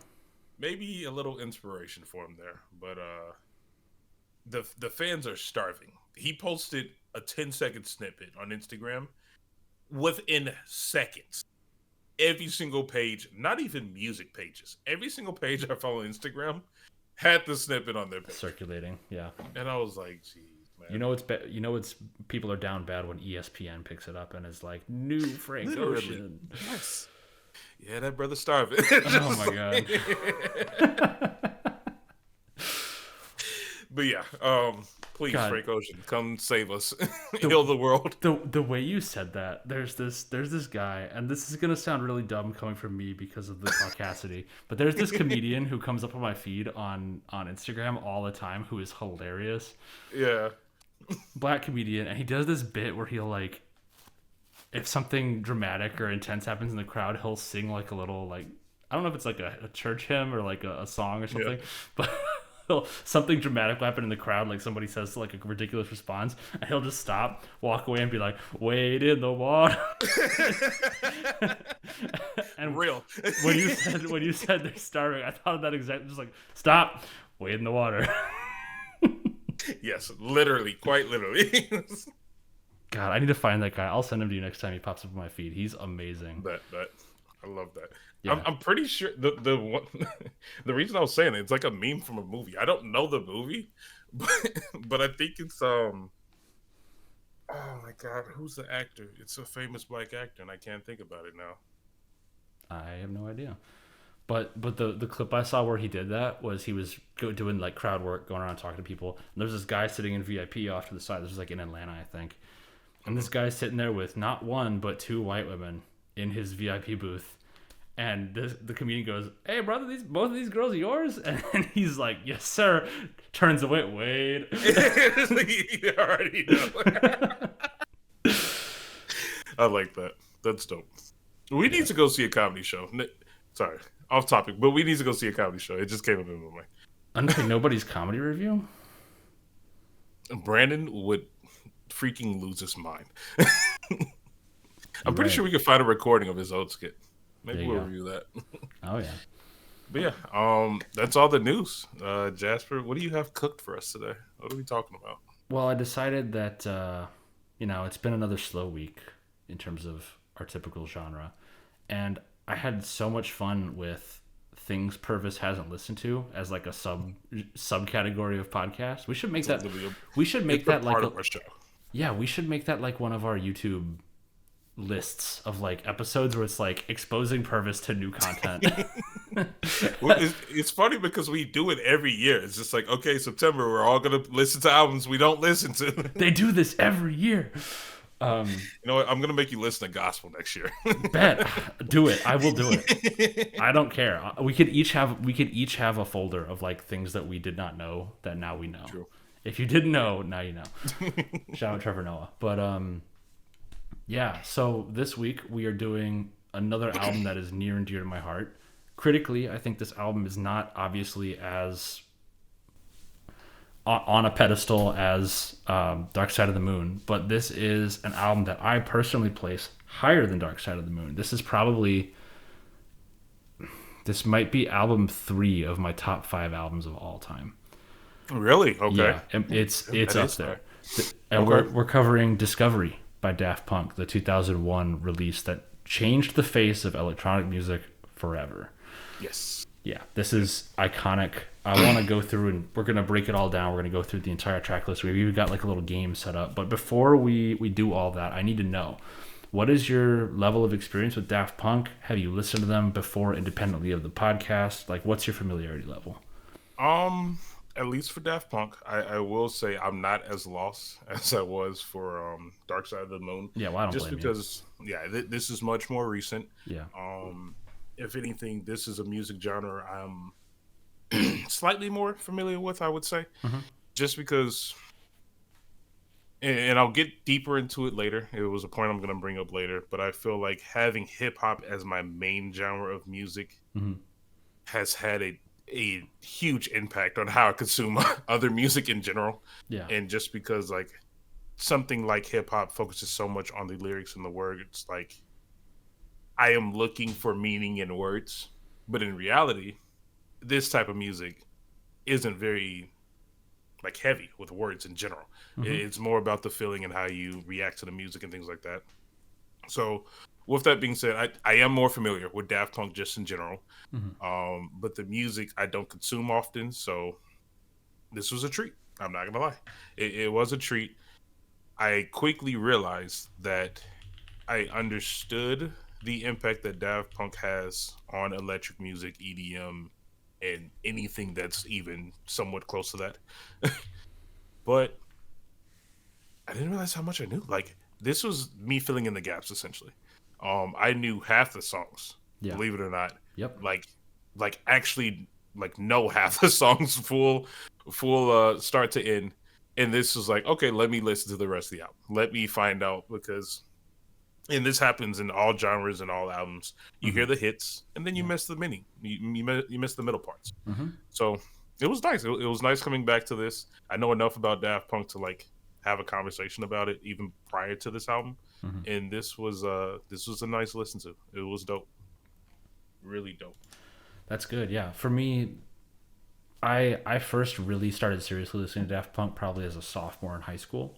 maybe a little inspiration for him there. But the fans are starving. He posted a 10-second snippet on Instagram within seconds. Every single page, not even music pages, every single page I follow on Instagram had the snippet on their page. circulating. Yeah, And I was like, geez, man. it's people are down bad when ESPN picks it up and is like new Frank Literally. Ocean. Yes. Yeah, that brother starving. Oh my god. But yeah, please, God. Frank Ocean, come save us. Heal the world. The way you said that, there's this guy, and this is gonna sound really dumb coming from me because of the caucasity, but there's this comedian who comes up on my feed on Instagram all the time who is hilarious. Yeah. Black comedian, and he does this bit where he'll if something dramatic or intense happens in the crowd, he'll sing like a little I don't know if it's like a church hymn or like a song or something, but something dramatic will happen in the crowd, like somebody says like a ridiculous response, and he'll just stop, walk away, and be like, "Wade in the water." And Real. when you said they're starving, I thought of that exactly, just like, stop, wade in the water. Yes, literally, quite literally. God, I need to find that guy. I'll send him to you next time he pops up on my feed. He's amazing. But I love that. Yeah. I'm pretty sure the one, the reason I was saying it's like a meme from a movie. I don't know the movie, but I think it's oh my god, who's the actor? It's a famous black actor, and I can't think about it now. I have no idea. But the clip I saw where he did that was he was doing like crowd work, going around talking to people. And there's this guy sitting in VIP off to the side. This was like in Atlanta, I think. And this guy's sitting there with not one but two white women in his VIP booth. And the comedian goes, "Hey brother, both of these girls are yours?" And he's like, "Yes sir." Turns away, wait. You already know. I like that. That's dope. We need to go see a comedy show. Sorry, off topic, but we need to go see a comedy show. It just came up in my mind. Unpaid Nobody's comedy review? Brandon would freaking lose his mind. I'm pretty right. sure we could find a recording of his old skit. Maybe There you we'll go. review that. Oh yeah. But yeah, that's all the news. Jasper, what do you have cooked for us today? What are we talking about? Well, I decided that it's been another slow week in terms of our typical genre, and I had so much fun with things Purvis hasn't listened to as like a subcategory of podcast. We should make that. We should make that like part of our show. Yeah, we should make that like one of our YouTube lists of like episodes where it's like exposing Purvis to new content. Well, it's funny because we do it every year. It's just like, okay, September, we're all gonna listen to albums we don't listen to. They do this every year. You know what? I'm gonna make you listen to gospel next year. Bet, do it. I will do it. I don't care. We could each have a folder of like things that we did not know that now we know. True. If you didn't know, now you know. Shout out Trevor Noah. But yeah. So this week we are doing another album that is near and dear to my heart. Critically, I think this album is not obviously as on a pedestal as Dark Side of the Moon, but this is an album that I personally place higher than Dark Side of the Moon. This might be album 3 of my top 5 albums of all time. Really? Okay. Yeah, it's up there. And we're covering Discovery by Daft Punk, the 2001 release that changed the face of electronic music forever. Yes. Yeah, this is iconic. I want to go through and we're going to break it all down. We're going to go through the entire track list. We've even got like a little game set up. But before we do all that, I need to know, what is your level of experience with Daft Punk? Have you listened to them before independently of the podcast? Like, what's your familiarity level? At least for Daft Punk, I will say I'm not as lost as I was for Dark Side of the Moon. Yeah, well, I don't just blame because, you. Yeah, this is much more recent. Yeah. If anything, this is a music genre I'm slightly more familiar with, I would say, just because. And I'll get deeper into it later. It was a point I'm going to bring up later, but I feel like having hip hop as my main genre of music has had a huge impact on how I consume other music in general. Yeah. And just because like something like hip hop focuses so much on the lyrics and the words, like I am looking for meaning in words, but in reality, this type of music isn't very like heavy with words in general. It's more about the feeling and how you react to the music and things like that. So with that being said, I am more familiar with Daft Punk just in general. But the music I don't consume often, so this was a treat. I'm not gonna lie. It was a treat. I quickly realized that I understood the impact that Daft Punk has on electric music, EDM, and anything that's even somewhat close to that. But I didn't realize how much I knew. Like, this was me filling in the gaps, essentially. I knew half the songs, believe it or not. Yep. Like actually, like know half the songs full start to end. And this was like, okay, let me listen to the rest of the album. Let me find out, because, and this happens in all genres and all albums. You hear the hits, and then you miss the meaning. You miss the middle parts. So it was nice. It was nice coming back to this. I know enough about Daft Punk to like have a conversation about it even prior to this album. And this was a nice listen to. It was dope. Really dope. That's good. Yeah. For me, I first really started seriously listening to Daft Punk probably as a sophomore in high school.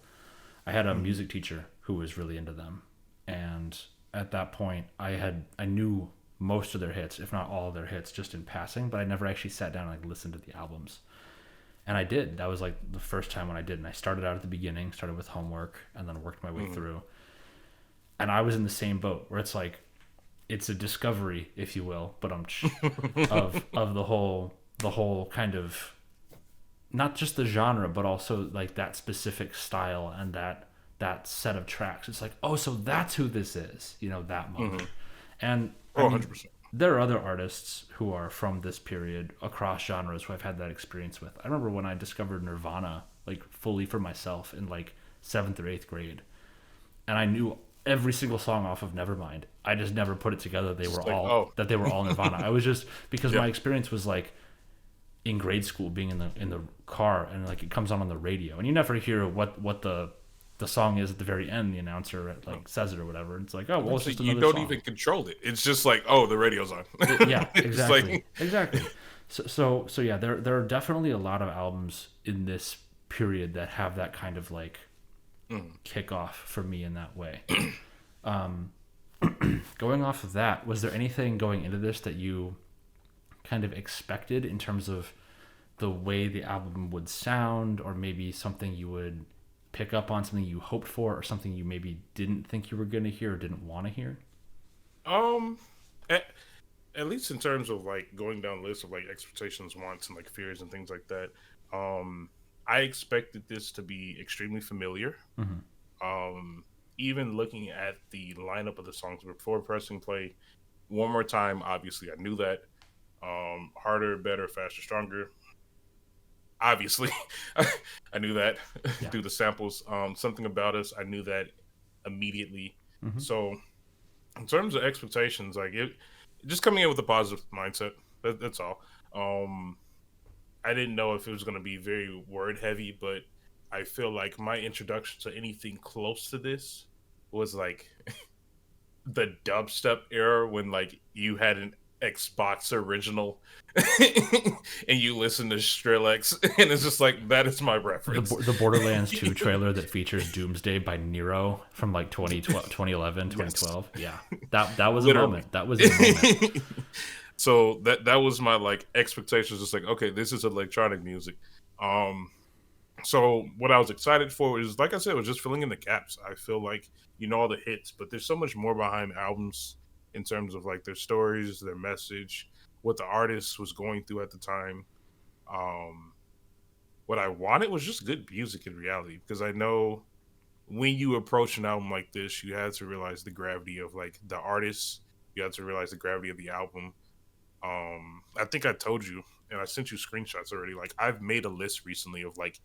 I had a music teacher who was really into them. And at that point, I knew most of their hits, if not all of their hits, just in passing, but I never actually sat down and like listened to the albums. And I did. That was like the first time when I did. And I started out at the beginning, started with Homework, and then worked my way through. And I was in the same boat where it's like, it's a discovery, if you will, but of the whole kind of, not just the genre, but also like that specific style and that set of tracks. It's like, oh, so that's who this is, that moment. And I mean, 100%. there are other artists who are from this period across genres who I've had that experience with. I remember when I discovered Nirvana, like fully for myself in like 7th or 8th grade. And I knew every single song off of Nevermind. I just never put it together that they were all Nirvana. I was just, because my experience was like in grade school, being in the car, and like it comes on the radio, and you never hear what the song is at the very end. The announcer like says it or whatever. It's like, oh well, it's just another you don't song. even control it. It's just like, oh, the radio's on. Yeah, exactly, exactly. So yeah, there are definitely a lot of albums in this period that have that kind of like kickoff for me in that way. Going off of that, was there anything going into this that you kind of expected in terms of the way the album would sound, or maybe something you would pick up on, something you hoped for, or something you maybe didn't think you were going to hear or didn't want to hear? Um, at, at least in terms of like going down the list of like expectations, wants, and like fears and things like that. Um, I expected this to be extremely familiar. Mm-hmm. Um, Even looking at the lineup of the songs before pressing play one more time, obviously I knew that. Harder, better, faster, stronger. Obviously, I knew that Yeah. through the samples. Something about us, I knew that immediately. Mm-hmm. So, in terms of expectations, like just coming in with a positive mindset. That's all. Um, I didn't know if it was going to be very word heavy, but I feel like my introduction to anything close to this was like the dubstep era when like you had an Xbox original and you listen to Skrillex and it's just like that is my reference. The Borderlands 2 trailer that features Doomsday by Nero from like 2012, 2011, Yes. 2012. Yeah. That was a Literally. moment. That was a moment. So that was my like expectations, just like okay, this is electronic music. Um so what I was excited for is, like I said, was just filling in the gaps. I feel like you know all the hits, but there's so much more behind albums in terms of like their stories, their message, what the artist was going through at the time. Um, what I wanted was just good music in reality, because I know when you approach an album like this, you had to realize the gravity of like the artist. You had to realize the gravity of the album. I think I told you, and I sent you screenshots already. Like I've made a list recently of like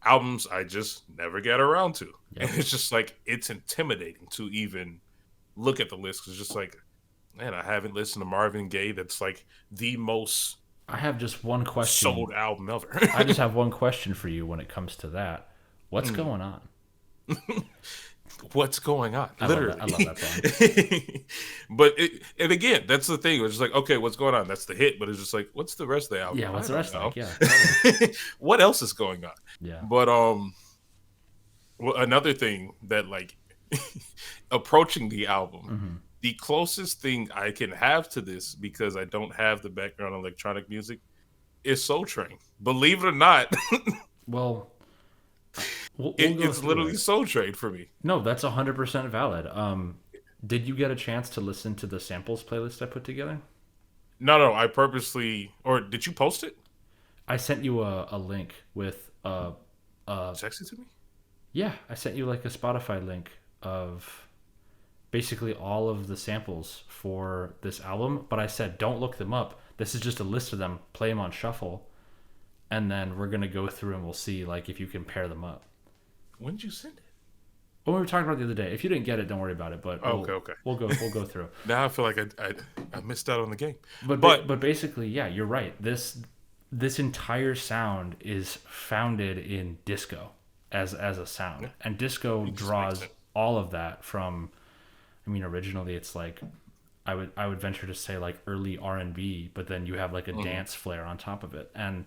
albums I just never get around to. And Yep. it's just like it's intimidating to even look at the list. It's just like, man, I haven't listened to Marvin Gaye. That's like the most I have just one question. sold album ever. I just have one question for you when it comes to that. What's Mm. going on? What's going on? I love that. Literally. I love that song. But and again, that's the thing. It's just like, okay, what's going on? That's the hit. But it's just like, what's the rest of the album? Yeah, I what's the don't rest know. like? Yeah, totally. What else is going on? Yeah. But well, another thing that like approaching the album, Mm-hmm. the closest thing I can have to this, because I don't have the background in electronic music, is Soul Train. Believe it or not, Well, we'll go it's through literally it. Soul Train for me. No, that's 100% valid. Did you get a chance to listen to the samples playlist I put together? No, I purposely, or did you post it? I sent you a link with Text it to me? yeah, I sent you like a Spotify link of basically all of the samples for this album, but I said don't look them up. This is just a list of them. Play them on shuffle, and then we're gonna go through and we'll see like if you can pair them up. When did you send it? What we were talking about the other day. If you didn't get it, don't worry about it. But Oh, okay. we'll go through. Now I feel like I missed out on the game. But basically, yeah, you're right. This entire sound is founded in disco as a sound, Yeah, and disco it just makes draws sense. all of that from. I mean, originally it's like I would venture to say like early R&B, but then you have like a Mhm. dance flair on top of it, and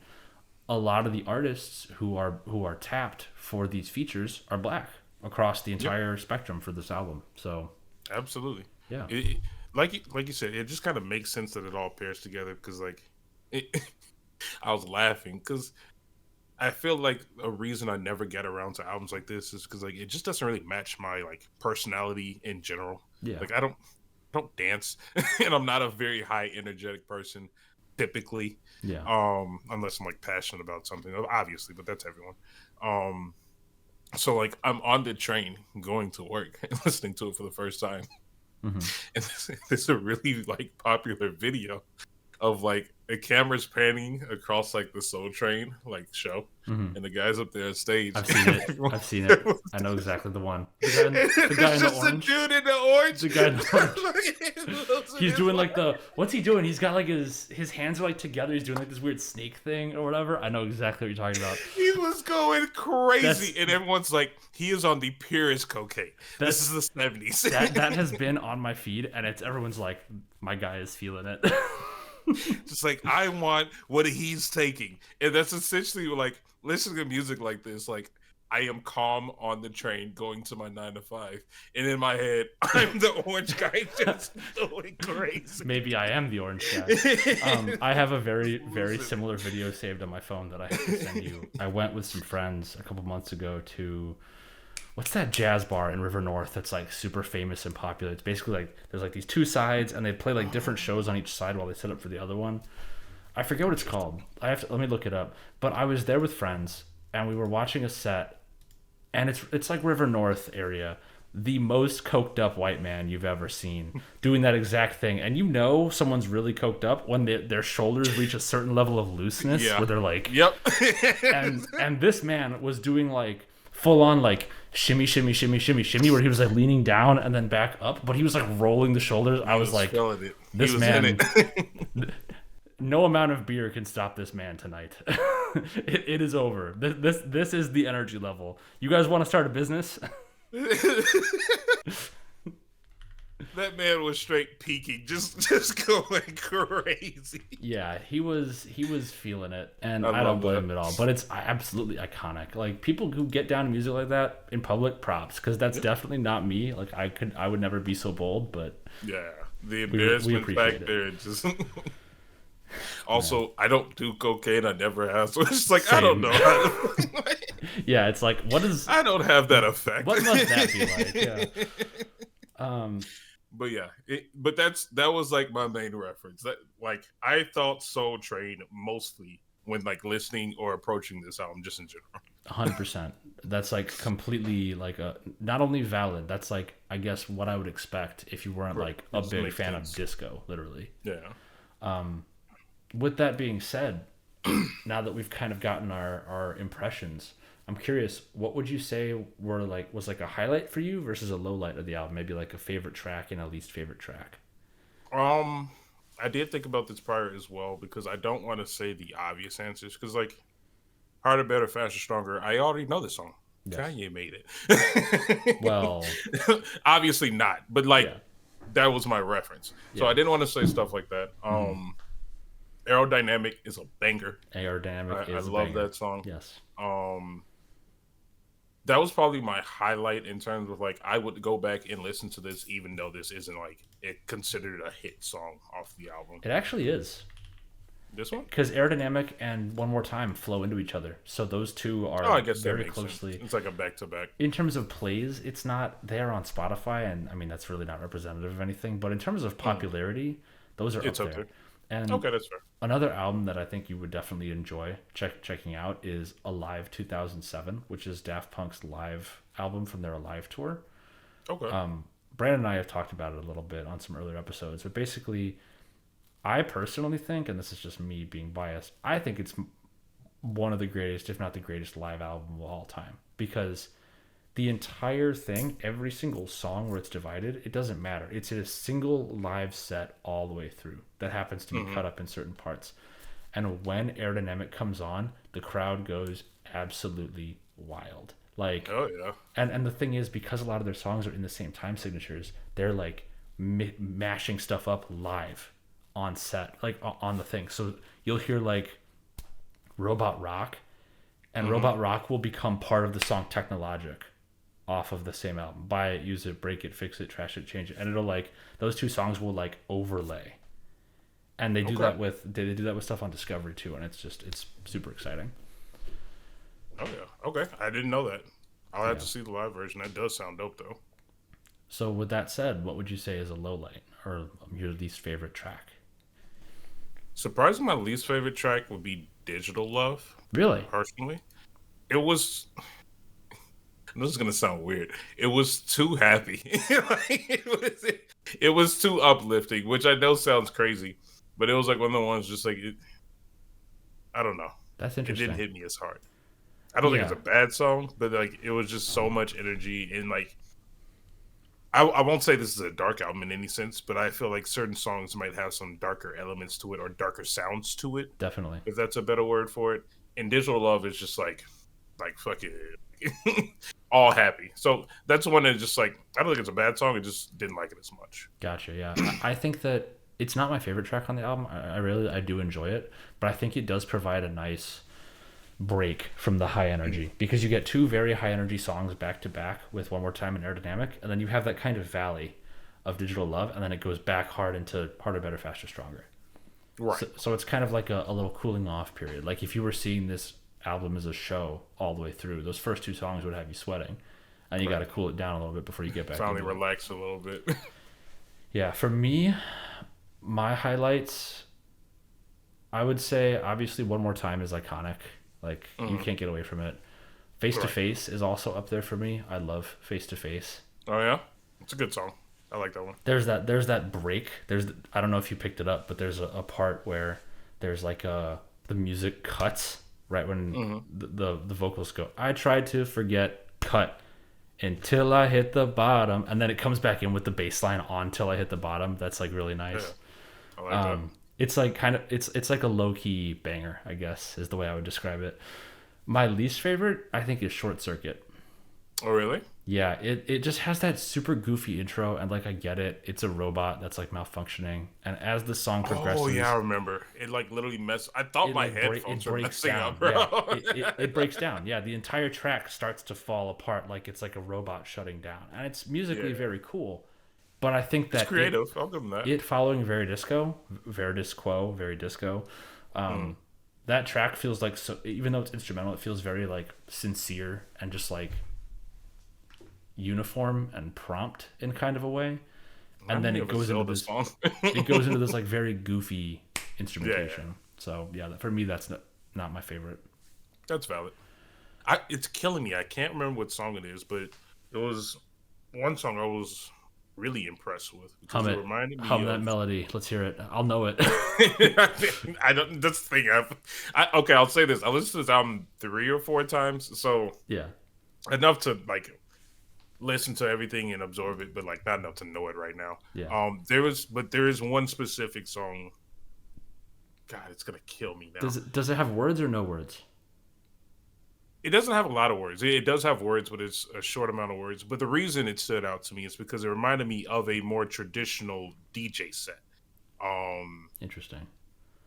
a lot of the artists who are tapped for these features are black across the Yep, entire spectrum for this album. So absolutely. yeah, Like you said, it just kind of makes sense that it all pairs together, because like it, I was laughing because I feel like a reason I never get around to albums like this is because like it just doesn't really match my like personality in general. yeah, Like I don't dance, and I'm not a very high energetic person typically, yeah. unless I'm like passionate about something, obviously, but that's everyone. Um, so like I'm on the train going to work and listening to it for the first time, Hmm. and there's a really like popular video of like the camera's panning across like the Soul Train like show, Hmm. and the guys up there on stage. I've seen it. I've seen it. I know exactly the one. The guy It's in the just a orange. dude in the orange. The guy in the orange. It looks He's like doing it's like the what's he doing? He's got like his hands are like together. He's doing like this weird snake thing or whatever. I know exactly what you're talking about. he was going crazy, That's and everyone's like, he is on the purest cocaine. This that's is the 70s. that has been on my feed, and it's everyone's like, my guy is feeling it. Just like I want what he's taking, and that's essentially like listening to music like this. Like I am calm on the train going to my 9 to 5, and in my head, I'm the orange guy just going crazy. Maybe I am the orange guy. I have a very similar video saved on my phone that I have to send you. I went with some friends a couple months ago to what's that jazz bar in River North that's like super famous and popular. It's basically like there's like these two sides and they play like different shows on each side while they set up for the other one. I forget what it's called. Let me look it up. But I was there with friends and we were watching a set, and it's like River North area. The most coked up white man you've ever seen doing that exact thing. And you know someone's really coked up when their shoulders reach a certain level of looseness where they're like, yep. and this man was doing like full on like shimmy, shimmy, shimmy, shimmy, shimmy, where he was like leaning down and then back up, but he was like rolling the shoulders. I was like, this man, no amount of beer can stop this man tonight. It is over. This is the energy level. You guys want to start a business? That man was straight peaking, just going crazy. Yeah, he was feeling it, and I don't blame him at all. But it's absolutely iconic. Like people who get down to music like that in public, props, because that's definitely not me. Like I would never be so bold, but yeah, the embarrassment factor just. Also, I don't do cocaine. I never have. So it's just like I don't know. Yeah, it's like what is? I don't have that effect. What must that be like? Yeah. But yeah, but that was like my main reference. That like I thought Soul Train mostly when like listening or approaching this album, just in general. 100%. That's like completely like not only valid. That's like I guess what I would expect if you weren't like a big fan of disco, literally. Yeah. With that being said, now that we've kind of gotten our impressions, I'm curious, what would you say was like a highlight for you versus a low light of the album? Maybe like a favorite track and a least favorite track. I did think about this prior as well because I don't want to say the obvious answers because like Harder, Better, Faster, Stronger, I already know this song. Yes. Kanye made it. Well, obviously not, but like that was my reference. So I didn't want to say stuff like that. Aerodynamic is a banger. Aerodynamic is I love that song. Yes. That was probably my highlight in terms of like I would go back and listen to this even though this isn't like it considered a hit song off the album. It actually is. This one? Because Aerodynamic and One More Time flow into each other. So those two are very closely. Sense. It's like a back-to-back. In terms of plays, it's not there on Spotify, and I mean that's really not representative of anything. But in terms of popularity, those are up there. And okay, that's fair. Another album that I think you would definitely enjoy checking out is Alive 2007, which is Daft Punk's live album from their Alive tour. Okay. Brandon and I have talked about it a little bit on some earlier episodes, but basically, I personally think, and this is just me being biased, I think it's one of the greatest, if not the greatest, live album of all time. Because the entire thing, every single song where it's divided, it doesn't matter. It's a single live set all the way through that happens to be cut up in certain parts. And when Aerodynamic comes on, the crowd goes absolutely wild. Like, oh yeah. And the thing is, because a lot of their songs are in the same time signatures, they're like mashing stuff up live on set, like on the thing. So you'll hear like Robot Rock, and Robot Rock will become part of the song Technologic off of the same album. Buy it, use it, break it, fix it, trash it, change it, and it'll like those two songs will like overlay. And they do that with they do that with stuff on Discovery too, and it's super exciting. Oh yeah, okay. I didn't know that. I'll have to see the live version. That does sound dope though. So with that said, what would you say is a low light or your least favorite track? Surprisingly, my least favorite track would be Digital Love. Really? Personally, it was. This is gonna sound weird. It was too happy. it was too uplifting, which I know sounds crazy, but it was like one of the ones just like I don't know. That's interesting. It didn't hit me as hard. I don't think it's a bad song, but like it was just so much energy and like I won't say this is a dark album in any sense, but I feel like certain songs might have some darker elements to it or darker sounds to it. Definitely. If that's a better word for it. And Digital Love is just like fucking all happy. So that's one that just like I don't think it's a bad song. I just didn't like it as much. Gotcha. Yeah, I think that it's not my favorite track on the album. I do enjoy it, but I think it does provide a nice break from the high energy, because you get two very high energy songs back to back with One More Time and Aerodynamic, and then you have that kind of valley of Digital Love, and then it goes back hard into Harder, Better, Faster, Stronger. Right. So it's kind of like a little cooling off period. Like if you were seeing this album as a show all the way through, those first two songs would have you sweating, and you got to cool it down a little bit before you get back. Finally into relax a little bit. Yeah, for me, my highlights, I would say obviously One More Time is iconic. Like you can't get away from it. Face to Face is also up there for me. I love Face to Face. Oh yeah, it's a good song. I like that one. There's that break. I don't know if you picked it up, but there's a part where there's like the music cuts right when the vocals go. I tried to forget, cut until I hit the bottom, and then it comes back in with the bass line on till I hit the bottom. That's like really nice. Yeah, I like that. It's like it's like a low key banger, I guess is the way I would describe it. My least favorite, I think, is Short Circuit. Oh really? Yeah, it just has that super goofy intro, and like I get it, it's a robot that's like malfunctioning, and as the song progresses, Oh yeah, I remember. It like literally messed. I thought my headphones were messing up, bro. Yeah, it breaks down. Yeah, the entire track starts to fall apart, like it's like a robot shutting down, and it's musically very cool. But I think that It's creative. I'll give them that. It following Veridisco, that track feels like, so even though it's instrumental, it feels very like sincere and just like uniform and prompt in kind of a way. And then it goes into this it goes into this like very goofy instrumentation. Yeah. So yeah, for me that's not my favorite. That's valid. It's killing me. I can't remember what song it is, but it was one song I was really impressed with. Hum it. Hum that melody. Let's hear it. I'll know it. I don't. That's the thing. Okay, I'll say this. I listened to this album 3 or 4 times, so yeah, enough to like listen to everything and absorb it, but like not enough to know it right now. Yeah. There is one specific song. God, it's gonna kill me now. Does it have words or no words? It doesn't have a lot of words. It does have words, but it's a short amount of words. But the reason it stood out to me is because it reminded me of a more traditional DJ set. Interesting.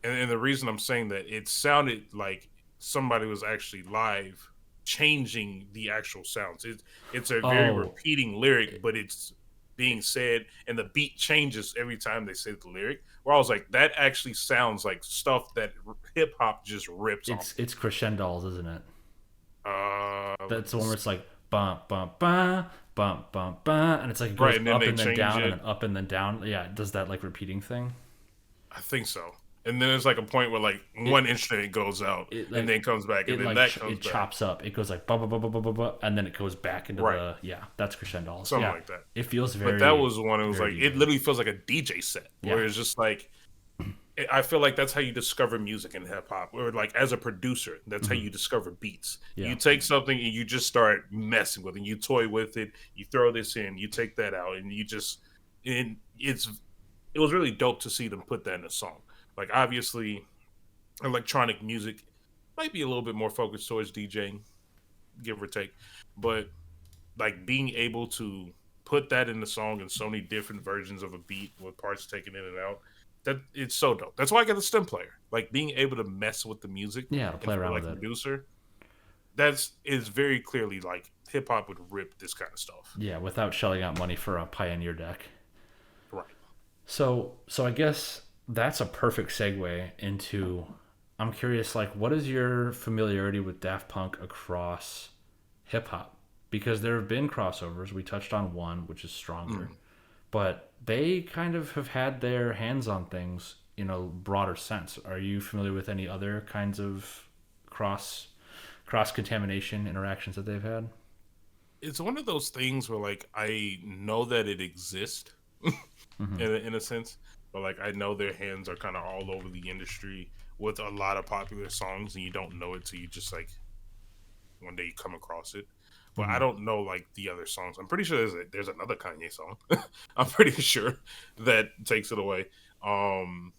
And the reason I'm saying that, it sounded like somebody was actually live changing the actual sounds. It's a very repeating lyric, but it's being said, and the beat changes every time they say the lyric. Where I was like, that actually sounds like stuff that hip hop just rips off. It's crescendos, isn't it? That's the one where it's like bump bump bump bump bump bump, and it's like it goes up and then down and then up and then down. Yeah, it does that like repeating thing. I think so. And then there's like a point where like one instrument goes out and then comes back, and then that comes back. It chops up. It goes like ba ba ba ba ba ba, and then it goes back into the that's crescendo. Something like that. It feels very. But that was one. It was like DJ. It literally feels like a DJ set where it's just like. I feel like that's how you discover music in hip hop, or like as a producer, that's how you discover beats. Yeah. You take something and you just start messing with it. You toy with it. You throw this in. You take that out, and it was really dope to see them put that in a song. Like obviously, electronic music might be a little bit more focused towards DJing, give or take, but like being able to put that in the song in so many different versions of a beat with parts taken in and out. That it's so dope. That's why I got the stem player. Like being able to mess with the music. Yeah, to play around with it. Producer. Is very clearly like hip hop would rip this kind of stuff. Yeah, without shelling out money for a Pioneer deck. Right. So I guess that's a perfect segue into. I'm curious, like, what is your familiarity with Daft Punk across hip hop? Because there have been crossovers. We touched on one, which is Stronger. But they kind of have had their hands on things in a broader sense. Are you familiar with any other kinds of cross contamination interactions that they've had? It's one of those things where like I know that it exists in a sense, but like I know their hands are kind of all over the industry with a lot of popular songs, and you don't know it till you just like one day you come across it. But I don't know like the other songs. I'm pretty sure there's another Kanye song. I'm pretty sure that takes it away. I'm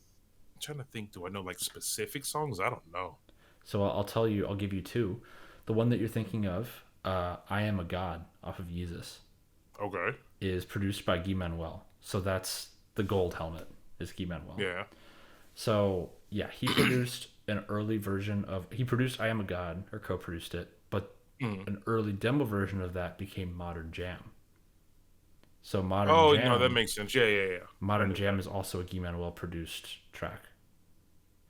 trying to think. Do I know like specific songs? I don't know. So I'll tell you. I'll give you 2. The one that you're thinking of, "I Am a God" off of Yeezus. Okay. Is produced by Guy Manuel. So that's the gold helmet. Is Guy Manuel. Yeah. So yeah, he produced an early version of he produced I Am a God or co-produced it, but Mm. an early demo version of that became Modern Jam. So Oh no, that makes sense. Yeah, yeah, yeah. I Modern knew Jam that. is also a Guy Manuel produced track.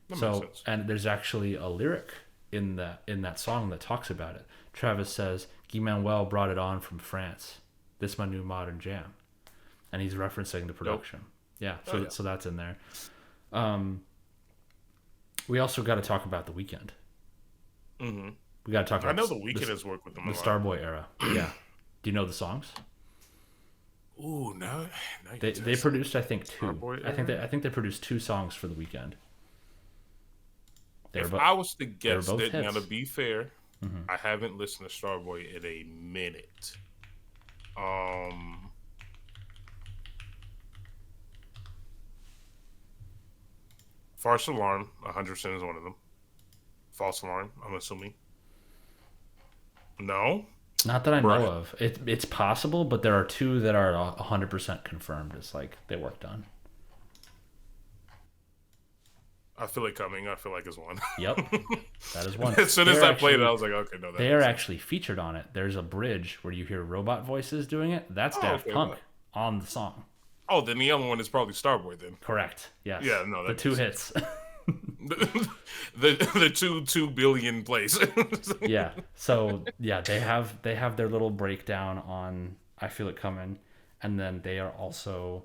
That makes So, sense. and there's actually a lyric in that song that talks about it. Travis says, "Guy Manuel brought it on from France. This my new Modern Jam," and he's referencing the Dope. production. Yeah, Oh yeah. so that's in there. Um, we also got to talk about the weekend. Hmm. We got to talk I about know the Weeknd has worked with them the a lot. Starboy era. Yeah. Do you know the songs? Ooh, now you They testing produced I think two. Starboy era. I think they produced two songs for the weekend. They were If both I was to they were guess, both that now to hits. be fair, Hmm. I haven't listened to Starboy in a minute. Um, False Alarm, 100% is one of them. False Alarm, I'm assuming. No, Not that I know bruh. of. It's possible, but there are two that are 100% confirmed. It's like they worked on. I feel it coming. I feel like it's one. Yep, that is one. As soon as They're I played it, I actually was like, okay, no, that they are makes sense. actually featured on it. There's a bridge where you hear robot voices doing it. That's Oh, Daft okay. Punk Well, on the song. oh, then the other one is probably Starboy then. Correct. Yes. Yeah, no, The that two makes sense. hits. The 2 billion plays. Yeah. So yeah, they have their little breakdown on I Feel It Coming, and then they are also,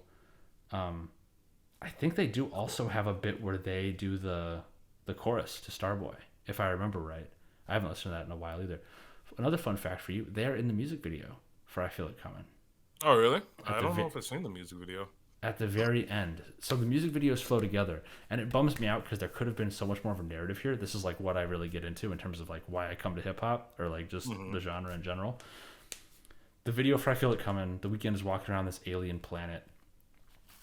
I think they do also have a bit where they do the chorus to Starboy, if I remember right. I haven't listened to that in a while either. Another fun fact for you: they are in the music video for I Feel It Coming Oh, really? at I don't know if I've seen the music video. at the very end. So the music videos flow together, and it bums me out because there could have been so much more of a narrative here. This is like what I really get into in terms of like why I come to hip hop or like just Hmm. the genre in general. The video for I Feel It Coming, The Weeknd is walking around this alien planet,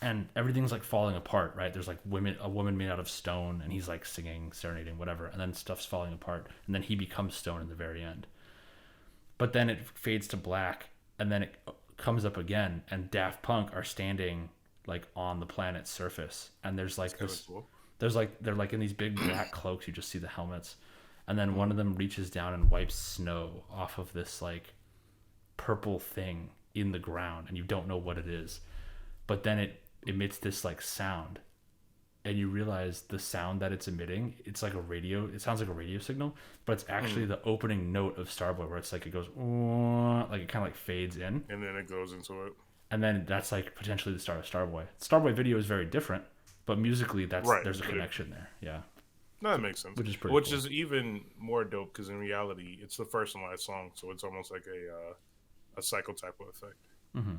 and everything's like falling apart, right? There's like a woman made out of stone, and he's like singing, serenading, whatever, and then stuff's falling apart, and then he becomes stone in the very end. But then it fades to black, and then it comes up again, and Daft Punk are standing like on the planet's surface, and there's That's like kind of this, cool. there's like they're like in these big black cloaks. You just see the helmets, and then one of them reaches down and wipes snow off of this like purple thing in the ground, and you don't know what it is, but then it emits this like sound, and you realize the sound that it's emitting, it's like a radio, it sounds like a radio signal, but it's actually Mm. the opening note of Starboy, where it's like it goes like it kind of like fades in, And then it goes into it. and then that's like potentially the start of Starboy video is very different, but musically Right. there's a But connection there. Yeah, no, that makes sense. which is pretty Which cool. is even more dope because in reality, it's the first and last song, so it's almost like a cycle type of effect Hmm.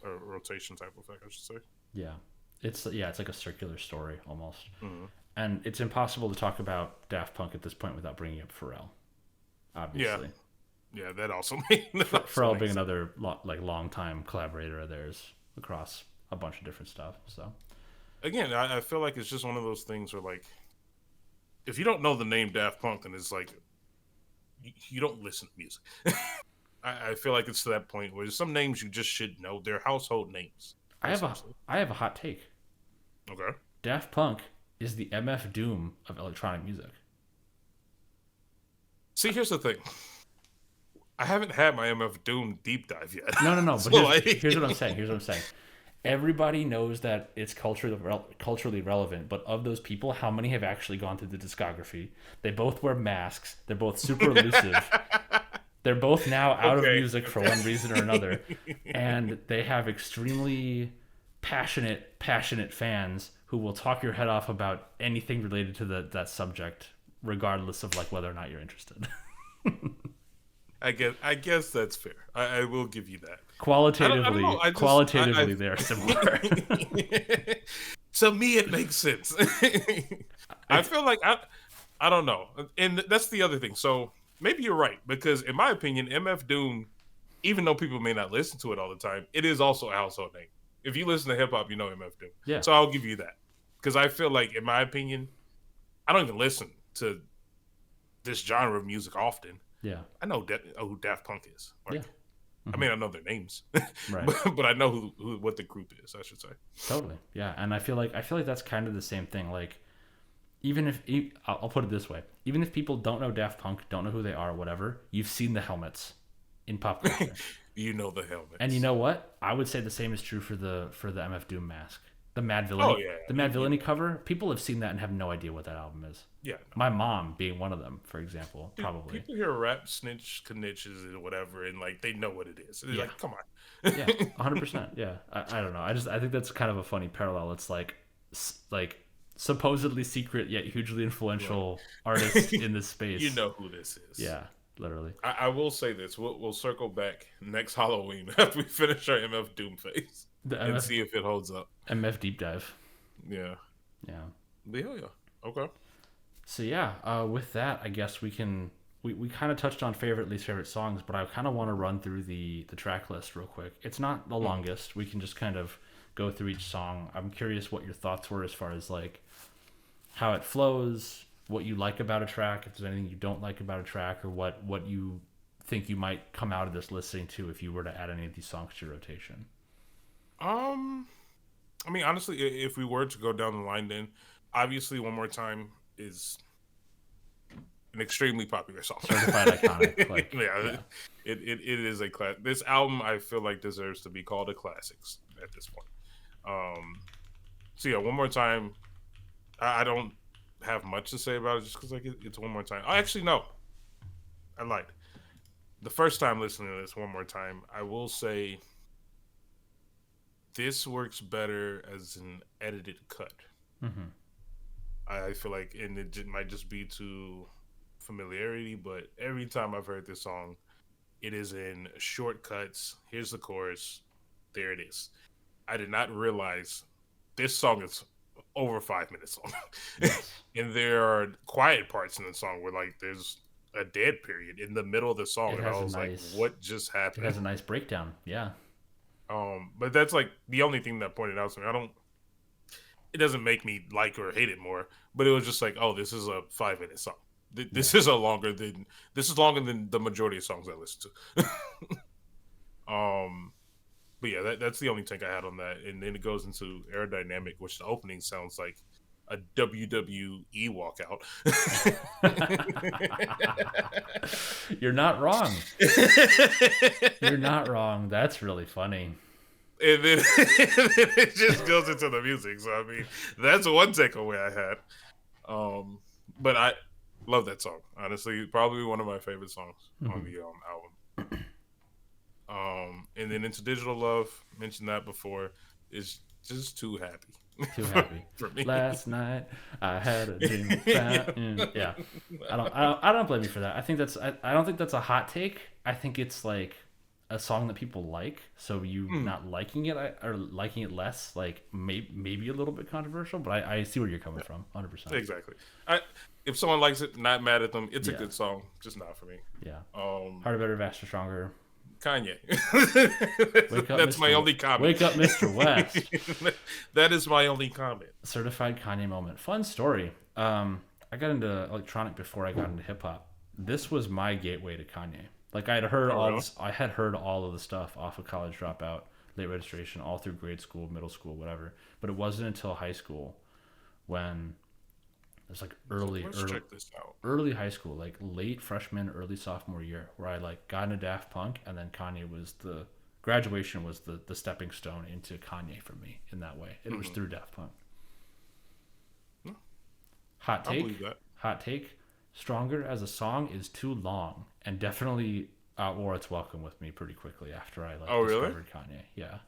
or rotation type of effect, I should say. Yeah, it's like a circular story almost, Hmm. and it's impossible to talk about Daft Punk at this point without bringing up Pharrell, Yeah, obviously. yeah, that also that also Pharrell makes being sense. another like long time collaborator of theirs across a bunch of different stuff. So Again, I feel like it's just one of those things where like if you don't know the name Daft Punk, then it's like you don't listen to music. I feel like it's to that point where there's some names you just should know. They're household names, essentially. I have a hot take. Okay. Daft Punk is the MF Doom of electronic music. See, here's the thing. I haven't had my MF Doom deep dive yet. No. So, But like, here's what I'm saying. Here's what I'm saying. Everybody knows that it's culturally relevant, but of those people, how many have actually gone through the discography? They both wear masks. They're both super elusive. They're both now out of okay. music for one reason or another, and they have extremely passionate fans who will talk your head off about anything related to that subject, regardless of like whether or not you're interested. I guess that's fair. I will give you that. I don't know. Qualitatively, they are similar. To me, it makes sense. I feel like I don't know, and that's the other thing. So maybe you're right because, in my opinion, MF Doom, even though people may not listen to it all the time, it is also a household name. If you listen to hip hop, you know MF Doom. Yeah. So I'll give you that because I feel like, in my opinion, I don't even listen to this genre of music often. Yeah. I know who Daft Punk is. Like, Yeah. I mean, I know their names, Right. but I know what the group is. I should say. Totally. Yeah. And I feel like that's kind of the same thing. Like even if I'll put it this way, even if people don't know Daft Punk, don't know who they are, whatever, you've seen the helmets in pop culture. You know the And you helmets. know what? I would say the same is true for the MF Doom mask. The Mad Oh Villainy yeah, the Mad you Villainy know. cover, people have seen that and have no idea what that album is. Yeah, no. My mom being one of them, for example, Dude, probably. people hear rap snitch knitches or whatever, and like they know what it is. They're Yeah. like, come Yeah. on. 100%. Yeah. I don't know. I think that's kind of a funny parallel. It's like supposedly secret yet hugely Right. influential artists in this You space. know who this is. Yeah, literally. I will say this: we'll circle back next Halloween after we finish our MF Doom phase The and see if it holds up. MF deep dive. Yeah. Yeah. But hell yeah. Okay. So yeah, with that, I guess we kind of touched on favorite least favorite songs, but I kind of want to run through the track list real quick. It's not the Mhm. longest. We can just kind of go through each song. I'm curious what your thoughts were as far as like how it flows, what you like about a track, if there's anything you don't like about a track, or what you think you might come out of this listening to if you were to add any of these songs to your rotation. Um, I mean, honestly, if we were to go down the line, then obviously, one more time is an extremely popular song. Certified iconic, like Yeah, yeah. it is a class. This album, I feel like, deserves to be called a classics at this point. Um, so yeah, one more time. I don't have much to say about it just because like it's one more time. Oh, actually, no, I lied. The first time listening to this one more time, I will say this works better as an edited cut. Hmm. I feel like, and might just be to familiarity, but every time I've heard this song, it is in shortcuts. Here's the chorus. There it is. I did not realize this song is over 5 minutes long, Yes. and there are quiet parts in the song where like there's a dead period in the middle of the song, It and I has a was like, nice "What just it happened?" has a nice breakdown. Yeah. But that's like the only thing that pointed out to me. I don't. It doesn't make me like or hate it more, but it was just like, oh, this is a 5 minute song. Yeah. This is a longer than this is longer than the majority of songs I listen to. um, but yeah, that's the only take I had on that, and then it goes into aerodynamic, which the opening sounds like a WWE walkout. You're not wrong. You're not wrong. That's really funny. And then, it just goes into the music. So I mean, that's one takeaway I had. But I love that song. Honestly, probably one of my favorite songs on Hmm. the album. And then into Digital Love, mentioned that before, is just too happy Too happy. for me. Last night I had a dream about you. Yeah. I don't blame you for that. I don't think that's a hot take. I think it's like a song that people like. So you Mm, not liking it or liking it less, like maybe a little bit controversial, but I see where you're coming yeah, from. 100%. exactly. If someone likes it, not mad at them. It's a Yeah. good song, just not for me. Yeah. Um, Harder, better, faster, stronger. Kanye. Wake up, That's my Mr. only comment. Wake up, Mr. West. That is my only comment. Certified Kanye moment. Fun story. I got into electronic before I got into hip hop. This was my gateway to Kanye. Like I had heard Oh, all really? this. I had heard all of the stuff off of College Dropout, late registration, all through grade school, middle school, whatever. But it wasn't until high school when it was like It's like, let's check this out. early high school, like late freshman, early sophomore year, where I like got into Daft Punk, and then Kanye was the graduation was the stepping stone into Kanye for me in that way. It was Hmm. through Daft Punk. Hot I believe take, that. hot take. Stronger as a song is too long, and definitely outwore its welcome with me pretty quickly after I like Oh, really? discovered Kanye. Yeah.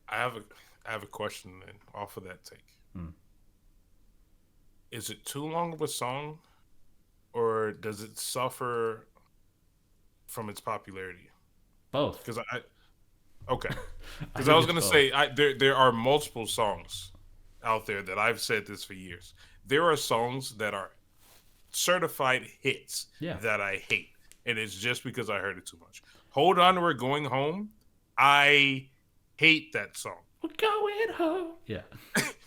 I have a I have a question then off of that take. Hmm. Is it too long of a song, or does it suffer from its popularity? Both. Because I okay, I because I think was it's gonna both. say there are multiple songs out there that I've said this for years. There are songs that are certified hits Yeah. that I hate, and it's just because I heard it too much. Hold on, we're going home. I hate that song. We're going home. Yeah.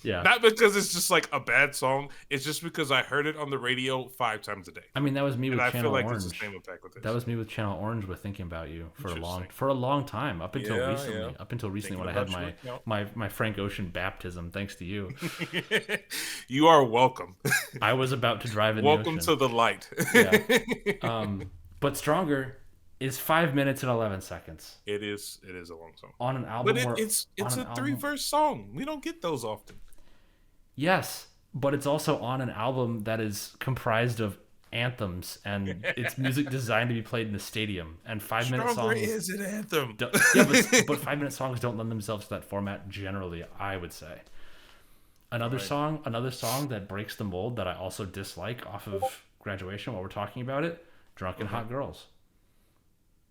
Yeah. Not because it's just like a bad song. It's just because I heard it on the radio 5 times a day, I mean, that was me and with I feel Channel like it's the Orange. same impact with That this. was me with Channel Orange with Thinking About You Interesting. for a long time, up until Yeah, yeah. recently. Up until recently Thinking when I had about you. No. my Frank Ocean baptism, thanks to you. You are welcome. I was about to drive in the Welcome ocean. to the light. Yeah. But Stronger is 5 minutes and 11 seconds It is a long song. on an album. But it's a 3-verse song. We don't get those often. Yes, but it's also on an album that is comprised of anthems and it's music designed to be played in a stadium. And 5 minute Stronger songs is an anthem. Yeah, but 5 minute songs don't lend themselves to that format generally, I would say. Another song that breaks the mold that I also dislike off of Graduation while we're talking about it, Drunken Hot Girls.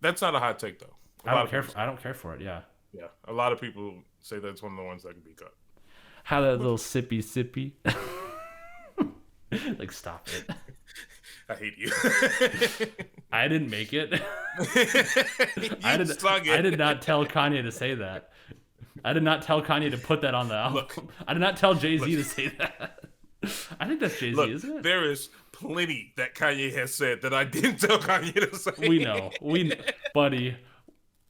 That's not a hot take though. I don't care for it, yeah. Yeah. A lot of people say that's one of the ones that can be cut. How that little sippy. Like, stop it. I hate you. I didn't make it. I I did not tell Kanye to say that. I did not tell Kanye to put that on the album. Look, I did not tell Jay-Z to say that. I think that's Jay-Z, isn't it? There is plenty that Kanye has said that I didn't tell Kanye to say. We know. Buddy,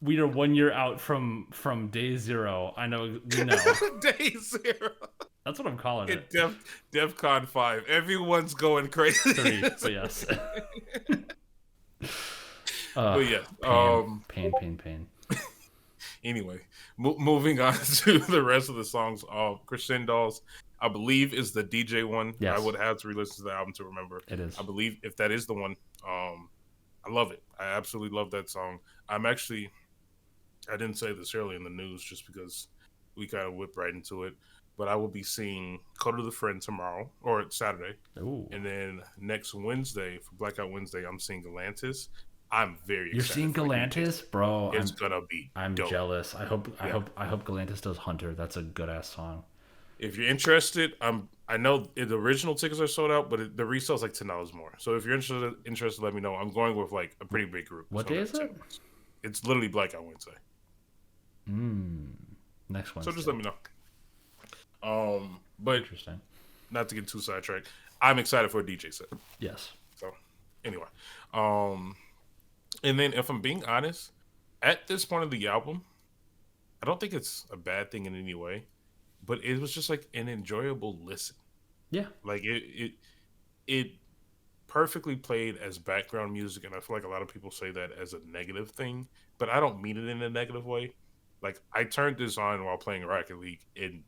we are 1 year out from day zero. I know. We know. Day zero. That's what I'm calling it. DEFCON 5. Everyone's going crazy. 3, but yes. But yeah. Pain. Anyway, moving on to the rest of the songs. Crescendos, I believe, is the DJ one. Yes. I would have to re-listen to the album to remember. It is. I believe if that is the one, I love it. I absolutely love that song. I didn't say this early in the news just because we kind of whipped right into it. But I will be seeing Code of the Friend tomorrow, or Saturday. Ooh. And then next Wednesday, for Blackout Wednesday, I'm seeing Galantis. I'm very excited. You're seeing Galantis? Bro, it's gonna be I'm dope. jealous. I hope Galantis does Hunter. That's a good ass song. If you're interested, I know the original tickets are sold out, but the resale is like $10 more. So if you're interested, let me know. I'm going with like a pretty big group. What day is it? It's literally Blackout Wednesday. Next Wednesday. So just let me know. But Interesting. Not to get too sidetracked, I'm excited for a DJ set. Yes. So anyway, and then if I'm being honest, at this point of the album, I don't think it's a bad thing in any way, but it was just like an enjoyable listen. Yeah. Like it perfectly played as background music, and I feel like a lot of people say that as a negative thing, but I don't mean it in a negative way. Like, I turned this on while playing Rocket League, and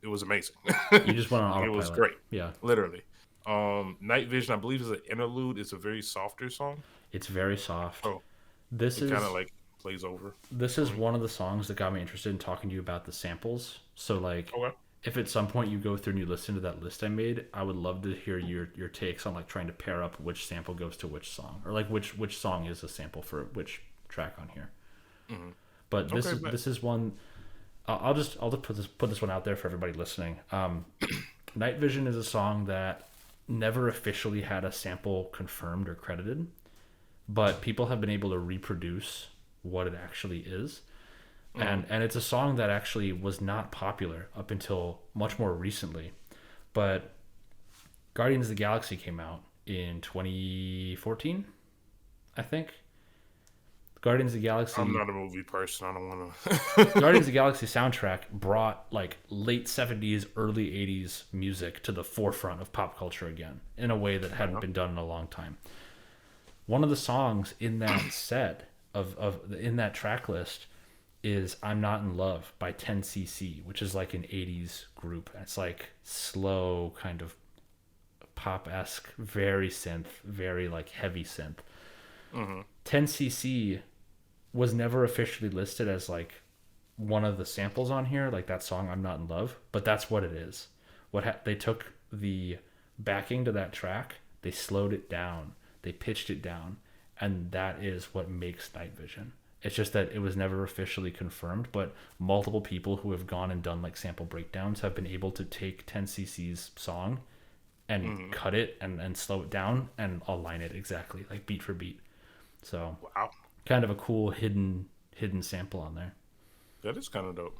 it was amazing. You just went on autopilot. It was great. Yeah. Literally. Night Vision, I believe, is an interlude. It's a very softer song. It's very soft. Oh, this it is kind of like plays over. This is one of the songs that got me interested in talking to you about the samples. So, like, Okay. if at some point you go through and you listen to that list I made, I would love to hear your takes on like trying to pair up which sample goes to which song, or like which song is a sample for which track on here. Mm-hmm. But this is one. I'll just put this one out there for everybody listening. Night Vision is a song that never officially had a sample confirmed or credited, but people have been able to reproduce what it actually is. And it's a song that actually was not popular up until much more recently. But Guardians of the Galaxy came out in 2014, I think. Guardians of the Galaxy... I'm not a movie person. I don't want to... Guardians of the Galaxy soundtrack brought like late 70s, early 80s music to the forefront of pop culture again in a way that hadn't been done in a long time. One of the songs in that set, in that track list, is I'm Not in Love by 10cc, which is like an 80s group. It's like slow, kind of pop-esque, very synth, very like heavy synth. 10cc was never officially listed as like one of the samples on here, like that song I'm Not in Love, but that's what it is. They took the backing to that track, they slowed it down, they pitched it down, and that is what makes Night Vision. It's just that it was never officially confirmed, but multiple people who have gone and done like sample breakdowns have been able to take 10cc's song and cut it and slow it down and align it exactly, like beat for beat. So wow, kind of a cool hidden sample on there. That is kind of dope.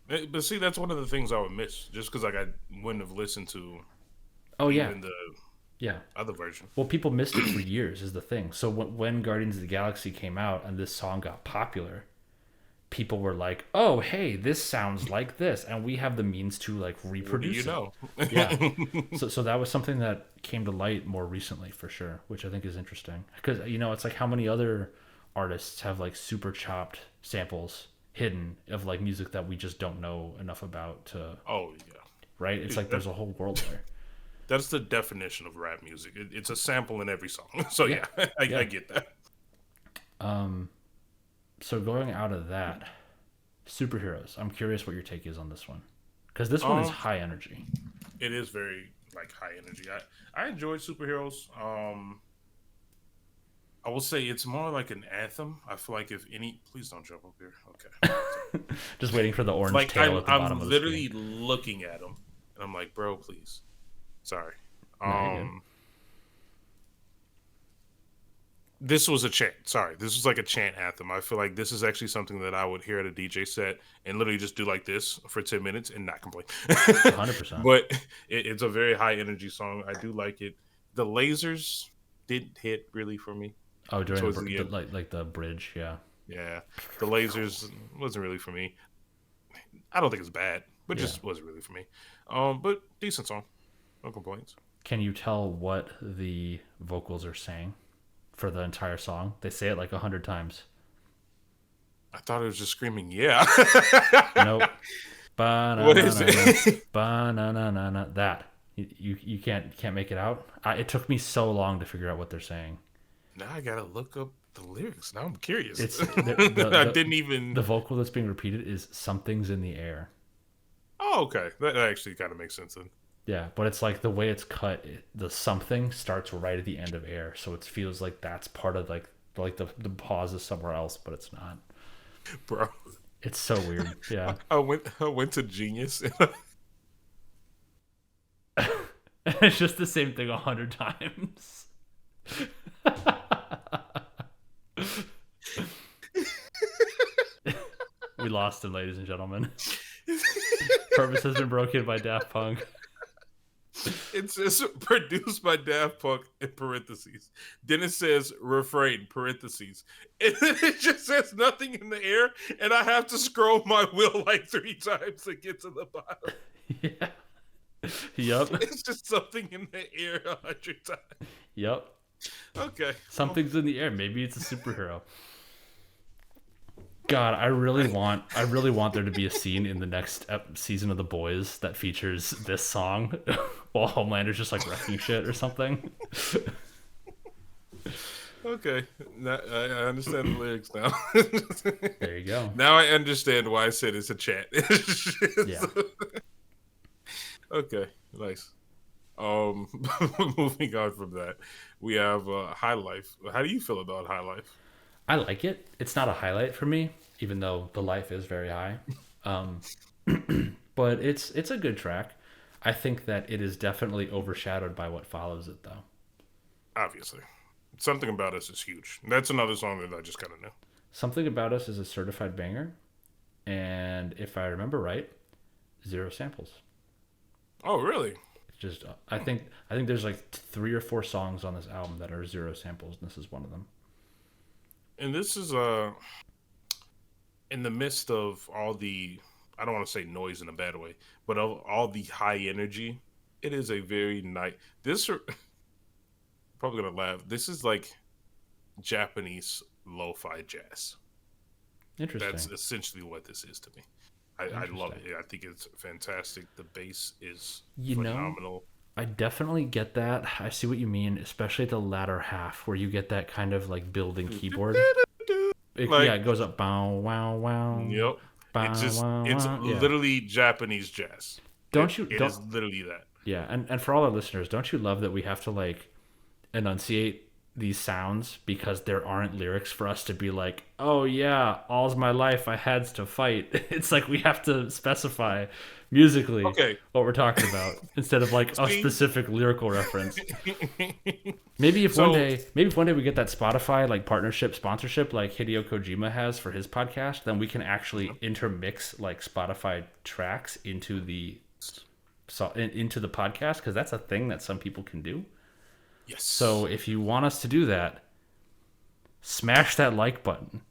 But see, that's one of the things I would miss, just because like I wouldn't have listened to Oh yeah, even the yeah. other version. Well, people missed it for years is the thing. So when Guardians of the Galaxy came out and this song got popular, people were like, "Oh, hey, this sounds like this," and we have the means to like What do you reproduce it. know? Yeah. So that was something that came to light more recently for sure, which I think is interesting because it's like how many other artists have like super chopped samples hidden of like music that we just don't know enough about to Oh yeah, right. It's like Dude, there's a whole world there. that's the definition of rap music. It's a sample in every song. So Yeah, yeah, I yeah. get that. So going out of that, superheroes. I'm curious what your take is on this one because this one is Um, high energy. it is very like high energy. I enjoy superheroes. I will say it's more like an anthem. I feel like if any, please don't jump up here. Okay. Just waiting for the orange Like tail at the I'm bottom of the screen. literally looking at him, and I'm like, bro, please. Sorry. No, you're good. Um, this was a chant. Sorry, this was like a chant anthem. I feel like this is actually something that I would hear at a DJ set and literally just do like this for 10 minutes and not complain. 100%. But it's a very high energy song. I do like it. The lasers didn't hit really for me Oh, during towards the the end. like the bridge, yeah. Yeah, the lasers wasn't really for me. I don't think it's bad, but Yeah. just wasn't really for me. But decent song. No complaints. Can you tell what the vocals are saying for the entire song? They say it like 100 times. I thought it was just screaming, yeah. Nope. Ba na What na is na na. it? Ba na na na na. That. You can't make it out. It took me so long to figure out what they're saying. Now I gotta look up the lyrics. Now I'm curious. It's I didn't even. the vocal that's being repeated is something's in the air. Oh, okay. That actually kind of makes sense then. Yeah, but it's like the way it's cut, the something starts right at the end of air, so it feels like that's part of like the pause is somewhere else, but it's not. Bro, It's so weird. Yeah. I went to Genius. It's just the same thing 100 times. We lost him, ladies and gentlemen. Purpose has been broken by Daft Punk. It says produced by Daft Punk in parentheses. Then it says refrain parentheses. And then it just says nothing in the air, and I have to scroll my wheel like 3 times to get to the bottom. Yeah. Yep. It's just something in the air 100 times. Yep. Okay. Something's in the air. Maybe it's a superhero. God, I really want there to be a scene in the next season of The Boys that features this song while Homelander's just like wrecking shit or something. Okay. Now, I understand the lyrics now. There you go. Now I understand why I said it's a chat. Yeah. Okay. Nice. Um, moving on from that, we have High Life. How do you feel about High Life? I like it. It's not a highlight for me, even though the life is very high. Um, but it's a good track. I think that it is definitely overshadowed by what follows it, though. Obviously, Something About Us is huge. That's another song that I just kind of knew. Something About Us is a certified banger, and if I remember right, zero samples. Oh, really? It's just I think there's like 3 or 4 songs on this album that are zero samples, and this is one of them. And this is in the midst of all the, I don't want to say noise in a bad way, but of all the high energy. It is a very nice. This are probably gonna laugh. This is like Japanese lo-fi jazz. That's Interesting. essentially what this is to me. I love Interesting. it. I think it's fantastic. The bass is You know, phenomenal. I definitely get that. I see what you mean, especially the latter half where you get that kind of like building keyboard. Yeah, Like, it goes up bow wow wow yep. bow wow It's wow. Yeah. literally Japanese jazz. Don't you It don't is literally that. Yeah, and for all our listeners, don't you love that we have to like enunciate these sounds because there aren't lyrics for us to be like, oh yeah, all's my life I had to fight. It's like we have to specify musically Okay, what we're talking about instead of like a see, specific lyrical reference. Maybe if one so day, maybe if one day we get that Spotify like partnership sponsorship like Hideo Kojima has for his podcast, then we can actually intermix like Spotify tracks into the into the podcast because that's a thing that some people can do. So yes, if you want us to do that, smash that like button,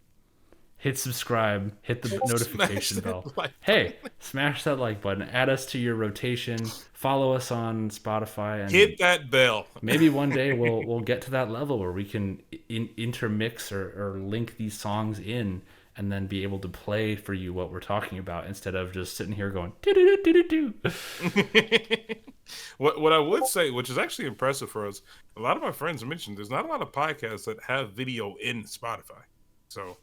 hit subscribe, hit the smash notification bell. that like Hey, button. smash that like button, add us to your rotation, follow us on Spotify, and Hit that bell. maybe one day we'll get to that level where we can intermix or link these songs in and then be able to play for you what we're talking about instead of just sitting here going do do do do do. What I would say, which is actually impressive for us, a lot of my friends mentioned there's not a lot of podcasts that have video in Spotify. So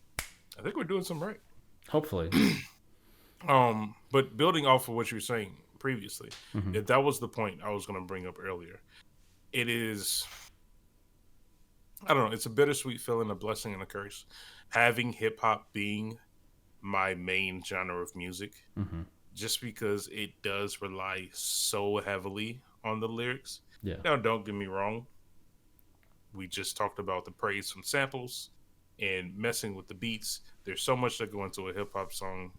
I think we're doing something right. Hopefully. But building off of what you were saying previously, Mm-hmm. if that was the point I was going to bring up earlier, it is, I don't know, it's a bittersweet feeling, a blessing and a curse. Having hip hop being my main genre of music, Mm-hmm. just because it does rely so heavily on the lyrics. Yeah. Now, don't get me wrong, we just talked about the praise from samples and messing with the beats. There's so much that go into a hip hop song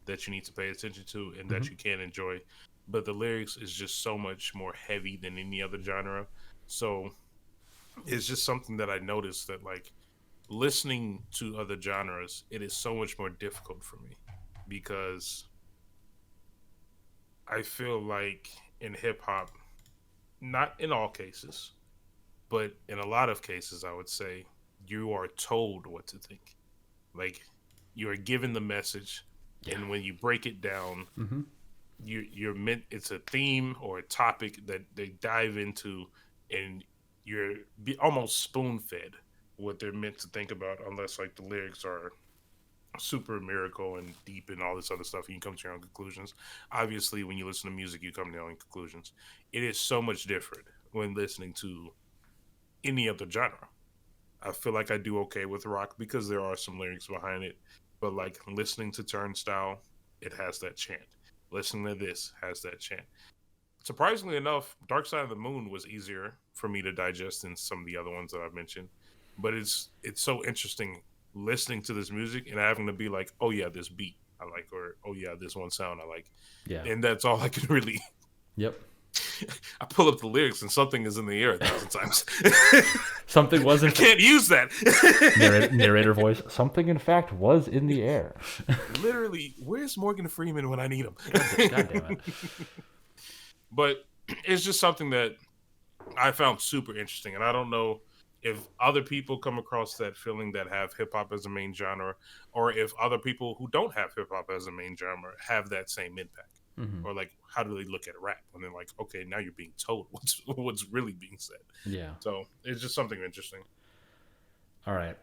that you need to pay attention to and that Mm-hmm. you can enjoy. But the lyrics is just so much more heavy than any other genre. So it's just something that I noticed that like listening to other genres, it is so much more difficult for me because I feel like in hip hop, not in all cases, but in a lot of cases, I would say you are told what to think. Like you are given the message, Yeah. and when you break it down, Mm-hmm. you're meant. It's a theme or a topic that they dive into, and you're almost spoon fed what they're meant to think about, unless like the lyrics are super miracle and deep and all this other stuff, and you come to your own conclusions. Obviously, when you listen to music, you come to your own conclusions. It is so much different when listening to any other genre. I feel like I do okay with rock because there are some lyrics behind it, but like listening to Turnstile, it has that chant. Listening to this has that chant. Surprisingly enough, Dark Side of the Moon was easier for me to digest than some of the other ones that I've mentioned. But it's so interesting listening to this music and having to be like, oh yeah, this beat I like, or oh yeah, this one sound I like, Yeah. and that's all I can really. Yep. I pull up the lyrics and something is in the air 1,000 times. Something was I in can't use that. narrator voice. Something in fact was in the air. Literally, where's Morgan Freeman when I need him? God damn it. But it's just something that I found super interesting, and I don't know if other people come across that feeling that have hip hop as a main genre, or if other people who don't have hip hop as a main genre have that same impact, Mm-hmm. or like how do they look at rap when they're like, okay, now you're being told what's really being said. Yeah. So it's just something interesting. All right.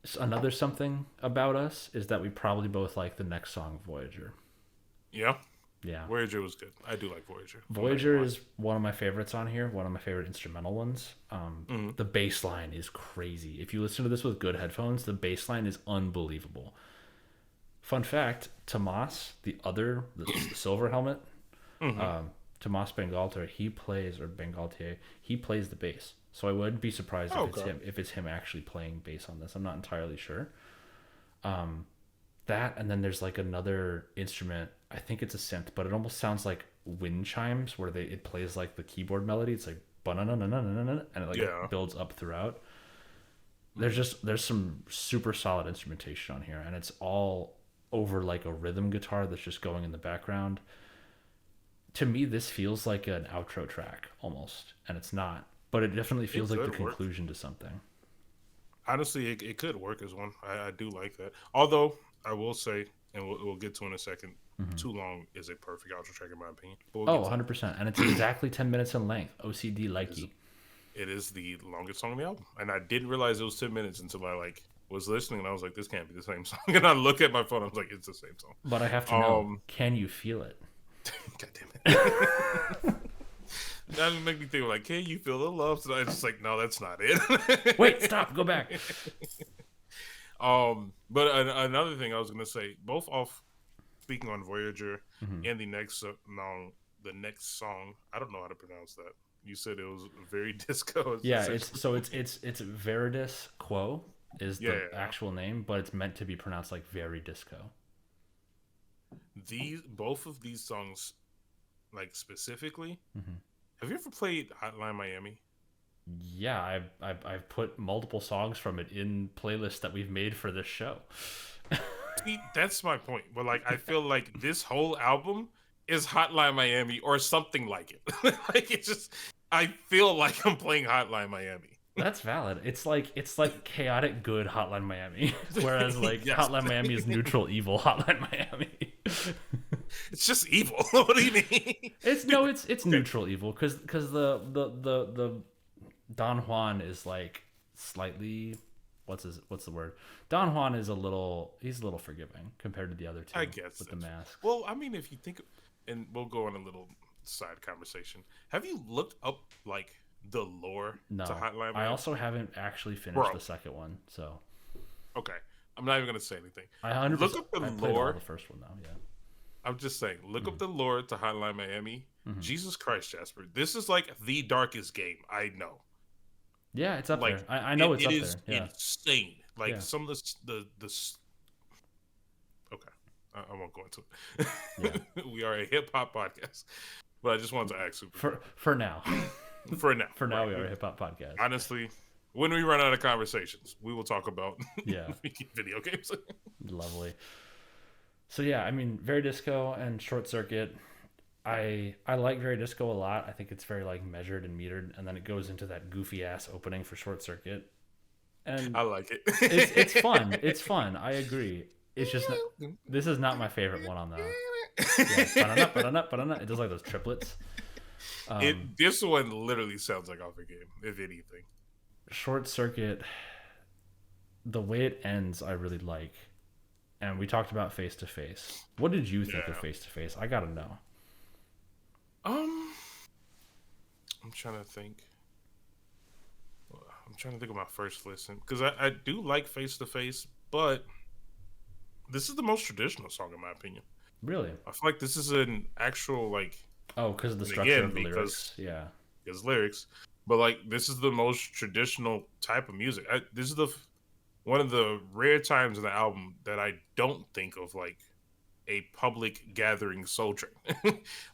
So another something about us is that we probably both like the next song, Voyager. Yeah, Yeah. Voyager was good. I do like Voyager. Voyager is one of my favorites on here, one of my favorite instrumental ones. Mhm. The bass line is crazy. If you listen to this with good headphones, the bass line is unbelievable. Fun fact, Tomas, the silver helmet, Mhm. Tomas Bengalter, he plays the bass. So I wouldn't be surprised Okay. if it's him actually playing bass on this. I'm not entirely sure. That, and then there's like another instrument. I think it's a synth, but it almost sounds like wind chimes where it plays like the keyboard melody. It's like ba-na-na-na-na-na-na, and it like Yeah. builds up throughout. There's some super solid instrumentation on here, and it's all over like a rhythm guitar that's just going in the background. To me, this feels like an outro track almost, and it's not, but it definitely feels like the could work. conclusion to something. Honestly, it could work as one. I do like that. Although I will say, and we'll get to in a second, Too Long is a perfect outro track in my opinion. But we'll Oh, get to 100%. And it's exactly 10 minutes in length. OCD likey. it is the longest song on the album, and I didn't realize it was 10 minutes until I like was listening, and I was like, this can't be the same song. And I look at my phone, I was like, it's the same song. But I have to know, can you feel it? God damn it. That would make me think like, can you feel the love tonight? It's just like, no, that's not it. Wait, stop, go back. But another thing I was gonna say, both off speaking on Voyager Hmm. and the next song. I don't know how to pronounce that. You said it was very disco. Yeah, Essentially. it's Veridis Quo is Yeah, the yeah, yeah. actual name, but it's meant to be pronounced like very disco. These both of these songs, like specifically. Hmm. Have you ever played Hotline Miami? Yeah, I've put multiple songs from it in playlists that we've made for this show. See, that's my point. But like, I feel like this whole album is Hotline Miami or something like it. Like it's just, I feel like I'm playing Hotline Miami. That's valid. It's like chaotic good Hotline Miami, whereas like Yes, Hotline Miami is neutral evil Hotline Miami. it's just evil. What do you mean? It's no, it's Okay. neutral evil because the Don Juan is like slightly what's the word? Don Juan is he's a little forgiving compared to the other I two guess with the that's masks. well. I mean, if you think, and we'll go on a little side conversation. Have you looked up like the lore to No, Hotline I Miami, also haven't actually finished bro? the second one, so Okay, I'm not even gonna say anything. I Look 100% up the I played all the lore. first one though. Yeah. I'm just saying, look up Hmm. the lore to Hotline Miami. Hmm. Jesus Christ, Jasper, this is like the darkest game I know. Yeah, it's up Like there. I know it's it up is there. Yeah. insane. Like Yeah. some of okay, I won't go into it. Yeah. We are a hip hop podcast, but I just wanted to ask Super For now. for now. For now Right? we are a hip hop podcast. Honestly, when we run out of conversations, we will talk about Yeah. video games. Lovely. So yeah, I mean, Very Disco and Short Circuit. I like Very Disco a lot. I think it's very like measured and metered, and then it goes into that goofy ass opening for Short Circuit, and I like it's it. fun. It's fun. I agree. It's just not, this is not my favorite one on the yeah. Ba-da-da, ba-da-da, ba-da-da. It does like those triplets. This one literally sounds like off a game, if anything. Short Circuit, the way it ends, I really like. And we talked about Face to Face. What did you think of Yeah. Face to Face? I gotta know. Um, I'm trying to think. I'm trying to think of my first listen because I do like Face to Face, but this is the most traditional song in my opinion. Really? I feel like this is an actual like, Oh, because of the and structure again of the lyrics. because Yeah. his lyrics, but like this is the most traditional type of music. This is the one of the rare times in the album that I don't think of like a public gathering Soul Train.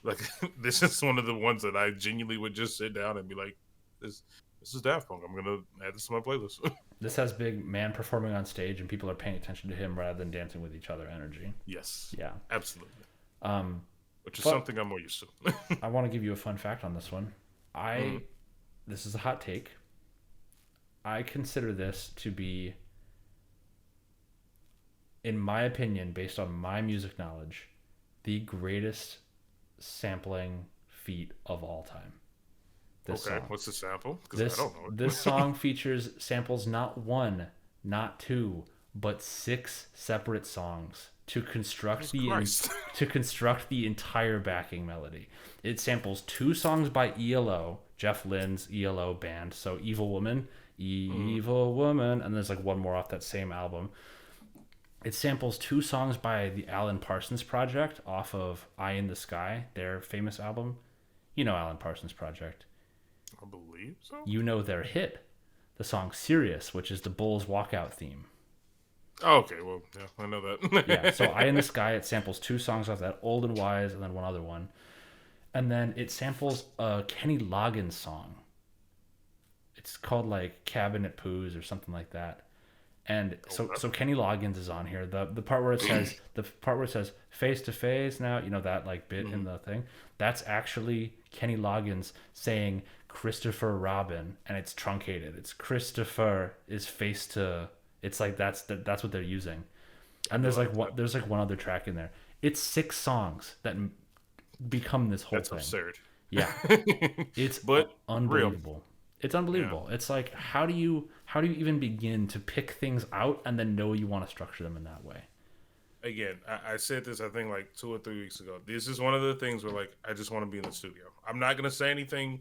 Like this is one of the ones that I genuinely would just sit down and be like, this this is Daft Punk. I'm gonna add this to my playlist. This has big man performing on stage and people are paying attention to him rather than dancing with each other energy. Yes, Yeah. absolutely. Um, Which is but something I'm more used to. I want to give you a fun fact on this one. Mhm. This is a hot take. I consider this to be, in my opinion, based on my music knowledge, the greatest sampling feat of all time. This Okay, song. what's the sample? Because I This don't know this it. song features samples not one, not two, but six separate songs Jesus Christ. to construct the entire backing melody. It samples two songs by ELO, Jeff Lynne's ELO band, so Evil Woman, Evil Woman, and there's like one more off that same album. It samples two songs by the Alan Parsons Project off of Eye in the Sky, their famous album. You know Alan Parsons Project. I believe so. You know their hit, the song Serious, which is the Bulls walkout theme. Oh, okay, well, yeah, I know Yeah, so Eye in the that. Sky, it samples two songs off that, Old and Wise, and then one other one. And then it samples a Kenny Loggins song. It's called like Cabinet Poos or something like that. And Okay. so Kenny Loggins is on here. The part where it says face to face now, you know that like bit in Mhm. the thing. That's actually Kenny Loggins saying Christopher Robin, and it's truncated. It's Christopher is face to. It's like that's what they're using. I And do like that. there's like one other track in there. It's six songs that become this whole That's thing. absurd. Yeah, it's But real. unbelievable. It's Yeah. unbelievable. It's like how do you even begin to pick things out and then know you want to structure them in that way? again, I said this I think like 2 or 3 weeks ago. This is one of the things where like I just want to be in the studio. I'm not gonna say anything.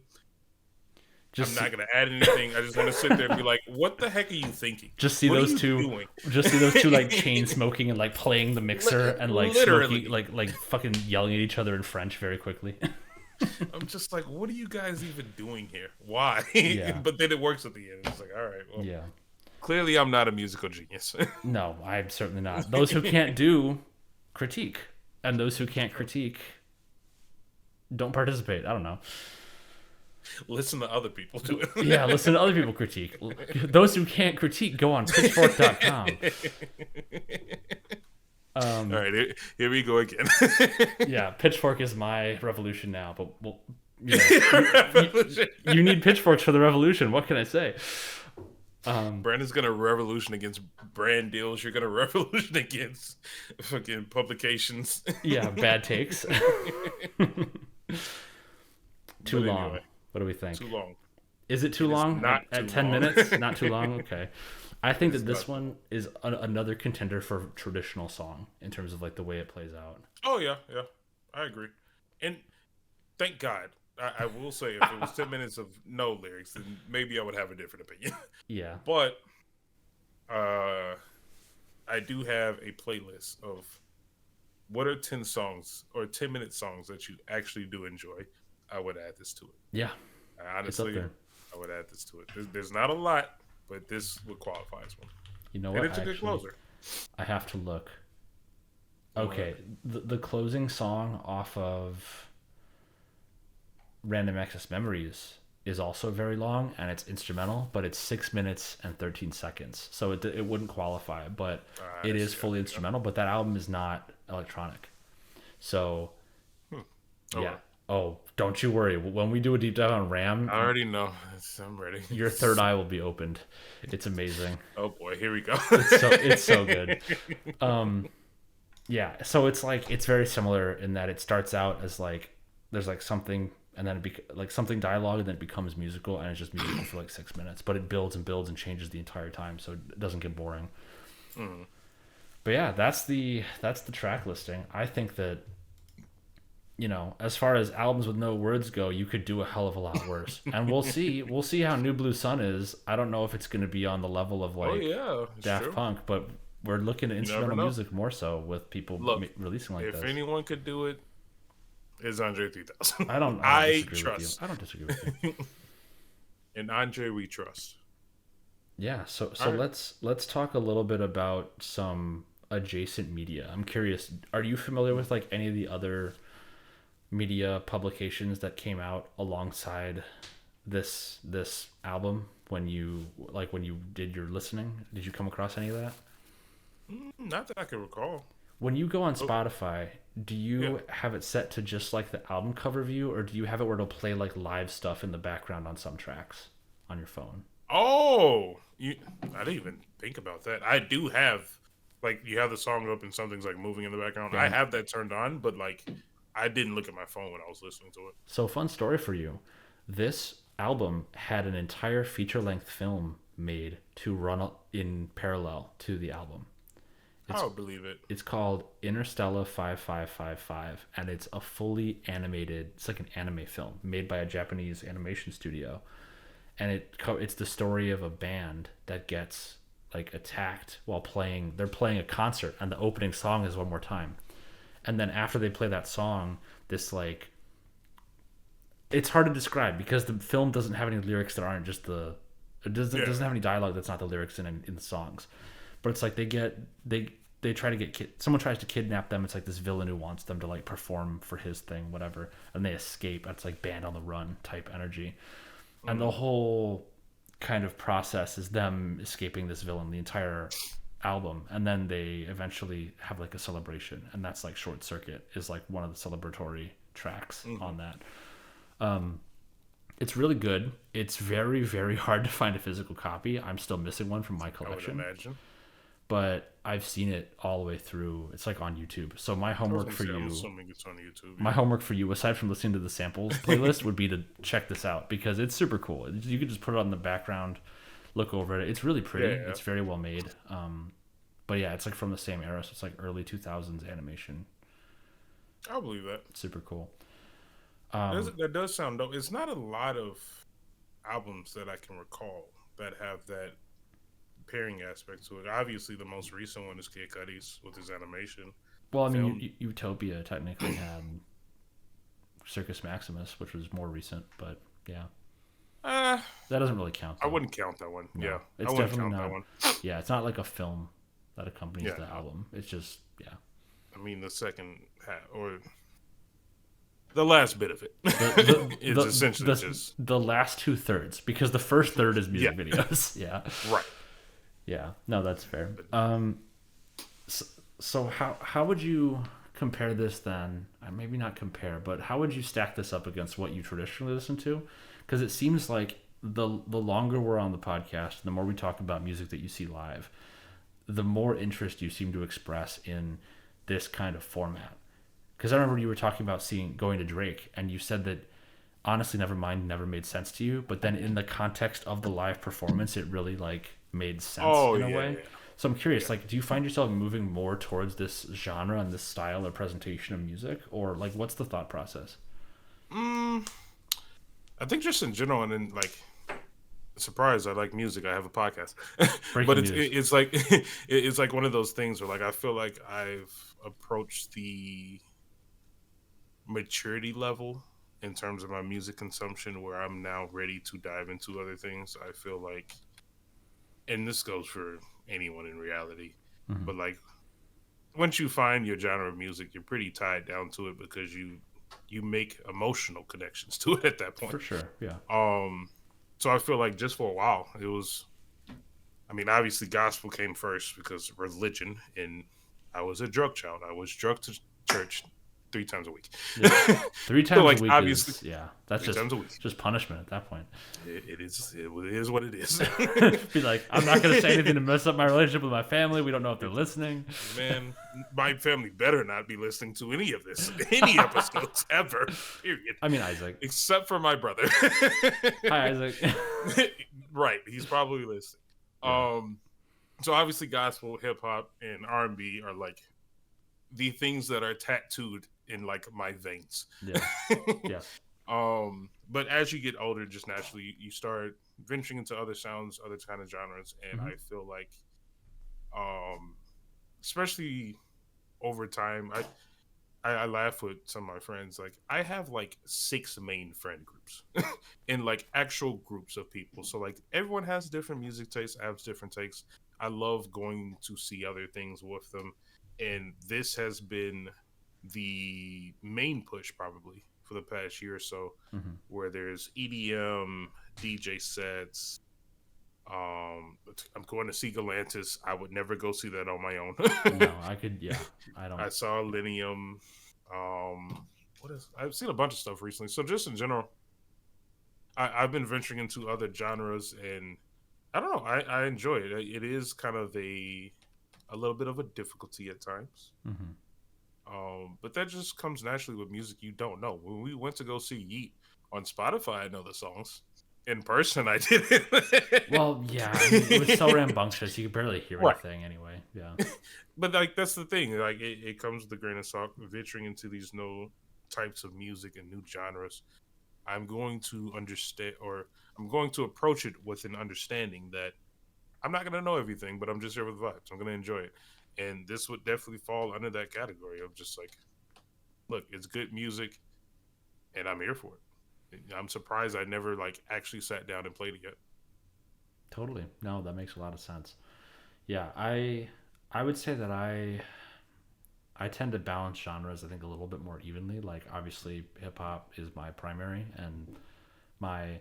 I'm Just not see, gonna add anything. I just want to sit there and be like, "What the heck are you thinking? just see What are those you two, doing?" just see those two like chain smoking and like playing the mixer and like smoking, Literally, like fucking yelling at each other in French very quickly. I'm just like, "What are you guys even doing here? Why?" Yeah, But then it works at the end. It's like, all right, well, yeah. clearly I'm not a musical genius. No, I'm certainly not. Those who can't do critique, and those who can't critique don't participate. I don't know. Listen to other people do Yeah, it. listen to other people critique. Those who can't critique go on pitchfork.com. All right, here we go again. Yeah, Pitchfork is my revolution now, but well, you know, you need pitchforks for the revolution. What can I say? Brandon's gonna revolution against brand deals. You're gonna revolution against fucking publications. Yeah, bad takes. Too But long. anyway, What do we think? too long. Is it too It is long? not At too 10 long. minutes? Not too long? Okay. I think that It's this not. one is another contender for traditional song in terms of like the way it plays out. Oh yeah, yeah, I agree. And thank God. I will say, if it was 10 minutes of no lyrics, then maybe I would have a different opinion. Yeah. But uh, I do have a playlist of what are 10 songs or 10-minute songs that you actually do enjoy. I would add this to it. Yeah. It's up Honestly, there. I would add this to it. There's not a lot, but this would qualify as one. You know And what? it's a good closer. I have to look. What? Okay. The closing song off of Random Access Memories is also very long and it's instrumental, but it's 6 minutes and 13 seconds. So it wouldn't qualify, but it is see. fully instrumental, but that album is not electronic. So, Oh, yeah. well. Oh, don't you worry. When we do a deep dive on Ram, I already know. I'm ready. your third eye will be opened. It's amazing. Oh boy, here we go. It's so good. Yeah, so it's like it's very similar in that it starts out as like there's like something and then like something dialogue and then it becomes musical and it's just musical for like 6 minutes, but it builds and builds and changes the entire time, so it doesn't get boring. But yeah, that's the track listing. I think that as far as albums with no words go, you could do a hell of a lot worse. And we'll see how New Blue Sun is. I don't know if it's going to be on the level of like It's Daft true. Punk, but we're looking at instrumental know. music more so with people Look, releasing like if this. anyone could do it, it's Andre 3000. I don't I disagree trust. with you. I don't disagree with you. And Andre, we trust. Yeah, so All right. let's talk a little bit about some adjacent media. I'm curious, are you familiar with like any of the other media publications that came out alongside this album when you did your listening? Did you come across any of that? Not that I can recall. When you go on Spotify, do you Yeah. have it set to just like the album cover view, or do you have it where it'll play like live stuff in the background on some tracks on your phone? Oh, I didn't even think about that. I do have, like, you have the song up and something's like moving in the background. Yeah. I have that turned on, but like, I didn't look at my phone when I was listening to it. So, fun story for you. This album had an entire feature-length film made to run in parallel to the album. I'll believe it. It's called Interstellar 5555, and it's a fully animated, it's like an anime film made by a Japanese animation studio. And it's the story of a band that gets like attacked while they're playing a concert, and the opening song is One More Time. And then after they play that song, this like it's hard to describe because the film doesn't have any lyrics that aren't just it doesn't have any dialogue that's not the lyrics in the songs. But it's like they try to someone tries to kidnap them. It's like this villain who wants them to like perform for his thing, whatever, and they escape. It's like Band on the Run type energy. And the whole kind of process is them escaping this villain, the entire album, and then they eventually have like a celebration, and that's like Short Circuit is like one of the celebratory tracks on that. It's really good. It's very, very hard to find a physical copy. I'm still missing one from my I would collection, imagine. but I've seen it all the way through. It's like on YouTube. So my homework for I'm you, assuming it's on YouTube. my homework for you, aside from listening to the samples playlist, would be to check this out because it's super cool. You could just put it on the background, look over it. It's really pretty. Yeah. It's very well made. But yeah, it's like from the same era, so it's like early 2000s animation. I believe that. Super cool. That does sound dope. It's not a lot of albums that I can recall that have that pairing aspect to it. Obviously, the most recent one is Kid Cudi's with his animation Well, I mean, film. Utopia technically had Circus Maximus, which was more recent, but yeah, Uh, that doesn't really count. I Though. wouldn't count that one. No, Yeah, I it's wouldn't definitely count that not. one. Yeah, it's not like a film that accompanies Yeah, the no. album. It's just I mean, the second half or the last bit of it the is essentially just the last 2/3 because the first third is music yeah, videos. Yeah, right. yeah. No, that's fair. So how would you compare this then? Maybe not compare, but how would you stack this up against what you traditionally listen to? Because it seems like the longer we're on the podcast, the more we talk about music that you see live, the more interest you seem to express in this kind of format. Because I remember you were talking about going to Drake, and you said that honestly, Nevermind never made sense to you, but then in the context of the live performance, it really like made sense Oh in a yeah, way. yeah, So I'm curious, yeah. like, do you find yourself moving more towards this genre and this style or presentation of music, or like, what's the thought process? Mm, I think just in general, and then like surprise, I like music. I have a podcast, but Breaking news. it's like it's like one of those things where like I feel like I've approached the maturity level in terms of my music consumption where I'm now ready to dive into other things. I feel like, and this goes for anyone in reality, Hmm. but like once you find your genre of music, you're pretty tied down to it because you make emotional connections to it at that point. For sure, yeah. Um, so I feel like just for a while, it was. I mean, obviously, gospel came first because religion, and I was a drug child. I was drugged to church 3 times a week. Yeah. Three So, times a like, week obviously, is yeah. That's 3 times a week. just punishment at that point. It is. It is what it is. Be like, I'm not gonna say anything to mess up my relationship with my family. We don't know if they're listening. Man, my family better not be listening to any of this, any episodes ever. Period. I mean, Isaac. Except for my brother. Hi, Isaac. Right, he's probably listening. Yeah. So obviously, gospel, hip hop, and R&B are like the things that are tattooed in like my veins. Yeah. Yeah. But as you get older, just naturally you start venturing into other sounds, other kind of genres, and Hmm. I feel like, especially over time, I laugh with some of my friends. Like I have like 6 main friend groups, and like actual groups of people. So like everyone has different music tastes. I have different takes. I love going to see other things with them, and this has been the main push probably for the past year or so, Hmm. where there's EDM, DJ sets. I'm going to see Galantis. I would never go see that on my own. No, I could. Yeah, I don't. I saw Linium. What is? I've seen a bunch of stuff recently. So just in general, I've been venturing into other genres, and I don't know. I enjoy it. It is kind of a little bit of a difficulty at times. Hmm. But that just comes naturally with music you don't know. When we went to go see Yeet on Spotify, I know the songs. In person, I didn't. Well, yeah. I mean, it was so rambunctious. You could barely hear Right. anything anyway. Yeah. But like that's the thing. Like it comes with a grain of salt. Venturing into these new types of music and new genres, I'm going to understand, or I'm going to approach it with an understanding that I'm not going to know everything, but I'm just here with the vibes. I'm going to enjoy it, and this would definitely fall under that category of just like, look, it's good music, and I'm here for it. I'm surprised I never like actually sat down and played it yet. Totally. No, that makes a lot of sense. Yeah, I would say that I tend to balance genres. I think a little bit more evenly. Like obviously, hip hop is my primary, and my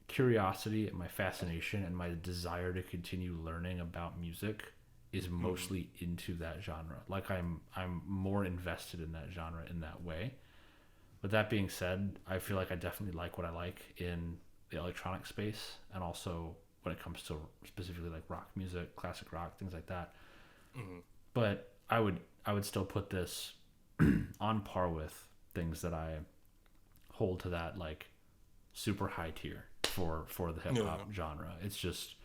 curiosity and my fascination and my desire to continue learning about music is Mm-hmm. mostly into that genre. Like I'm more invested in that genre in that way. With that being said, I feel like I definitely like what I like in the electronic space and also when it comes to specifically like rock music, classic rock, things like that. Mm-hmm. But I would still put this on par with things that I hold to that like super high tier for the hip Yeah. hop genre. It's just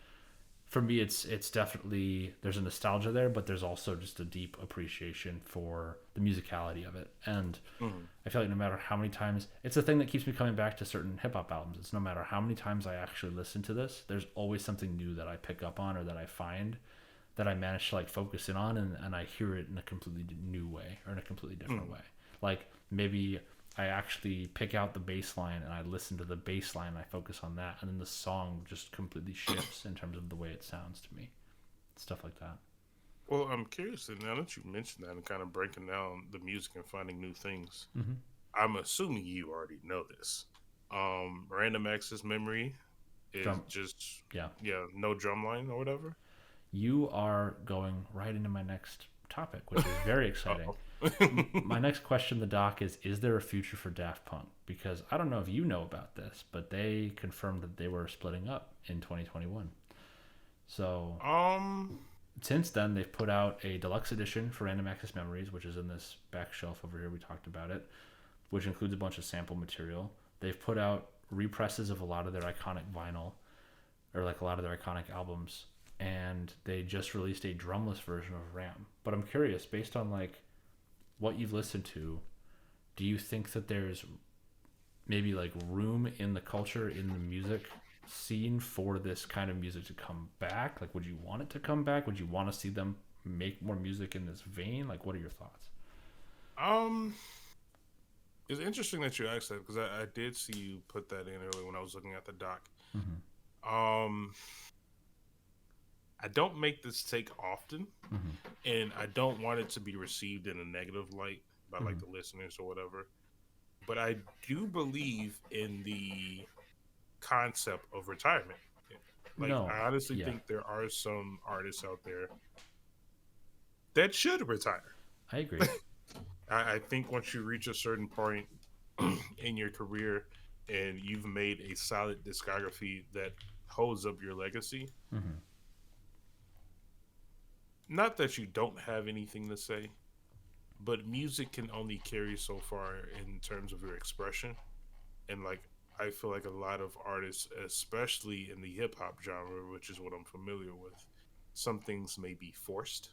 For me, it's definitely, there's a nostalgia there, but there's also just a deep appreciation for the musicality of it. And Mm. I feel like no matter how many times, it's the thing that keeps me coming back to certain hip hop albums. It's no matter how many times I actually listen to this, there's always something new that I pick up on or that I find that I manage to like focus in on, and I hear it in a completely new way or in a completely different Mm. way. Like maybe I actually pick out the bass line and I listen to the bass line and I focus on that, and then the song just completely shifts in terms of the way it sounds to me. Stuff like that. Well, I'm curious, and now that you mentioned that and kind of breaking down the music and finding new things, Mm-hmm. I'm assuming you already know this. Random Access Memory is Drum, just, yeah. yeah, no drum line or whatever. You are going right into my next topic, which is very exciting. Uh-oh. My next question, the doc, is there a future for Daft Punk? Because I don't know if you know about this, but they confirmed that they were splitting up in 2021. So um, since then, they've put out a deluxe edition for Random Access Memories, which is in this back shelf over here. We talked about it, which includes a bunch of sample material. They've put out represses of a lot of their iconic vinyl, or like a lot of their iconic albums, and they just released a drumless version of Ram. But I'm curious, based on like what you've listened to, do you think that there's maybe like room in the culture, in the music scene for this kind of music to come back? Like, would you want it to come back? Would you want to see them make more music in this vein? Like, what are your thoughts? um, it's interesting that you asked that because I did see you put that in earlier when I was looking at the doc. Mm-hmm. Um, I don't make this take often, Mm-hmm. and I don't want it to be received in a negative light by like Mm-hmm. the listeners or whatever. But I do believe in the concept of retirement. Like, No, I honestly yeah, think there are some artists out there that should retire. I agree. I think once you reach a certain point in your career and you've made a solid discography that holds up your legacy, Mm-hmm. not that you don't have anything to say, but music can only carry so far in terms of your expression. And like, I feel like a lot of artists, especially in the hip hop genre, which is what I'm familiar with, some things may be forced,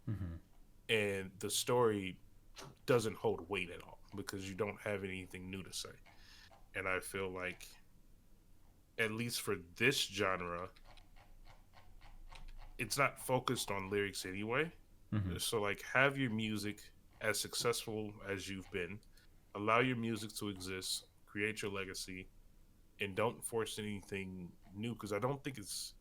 Mm-hmm. and the story doesn't hold weight at all because you don't have anything new to say. And I feel like, at least for this genre, it's not focused on lyrics anyway. Mm-hmm. So, like, have your music as successful as you've been, allow your music to exist, create your legacy, and don't force anything new because I don't think it's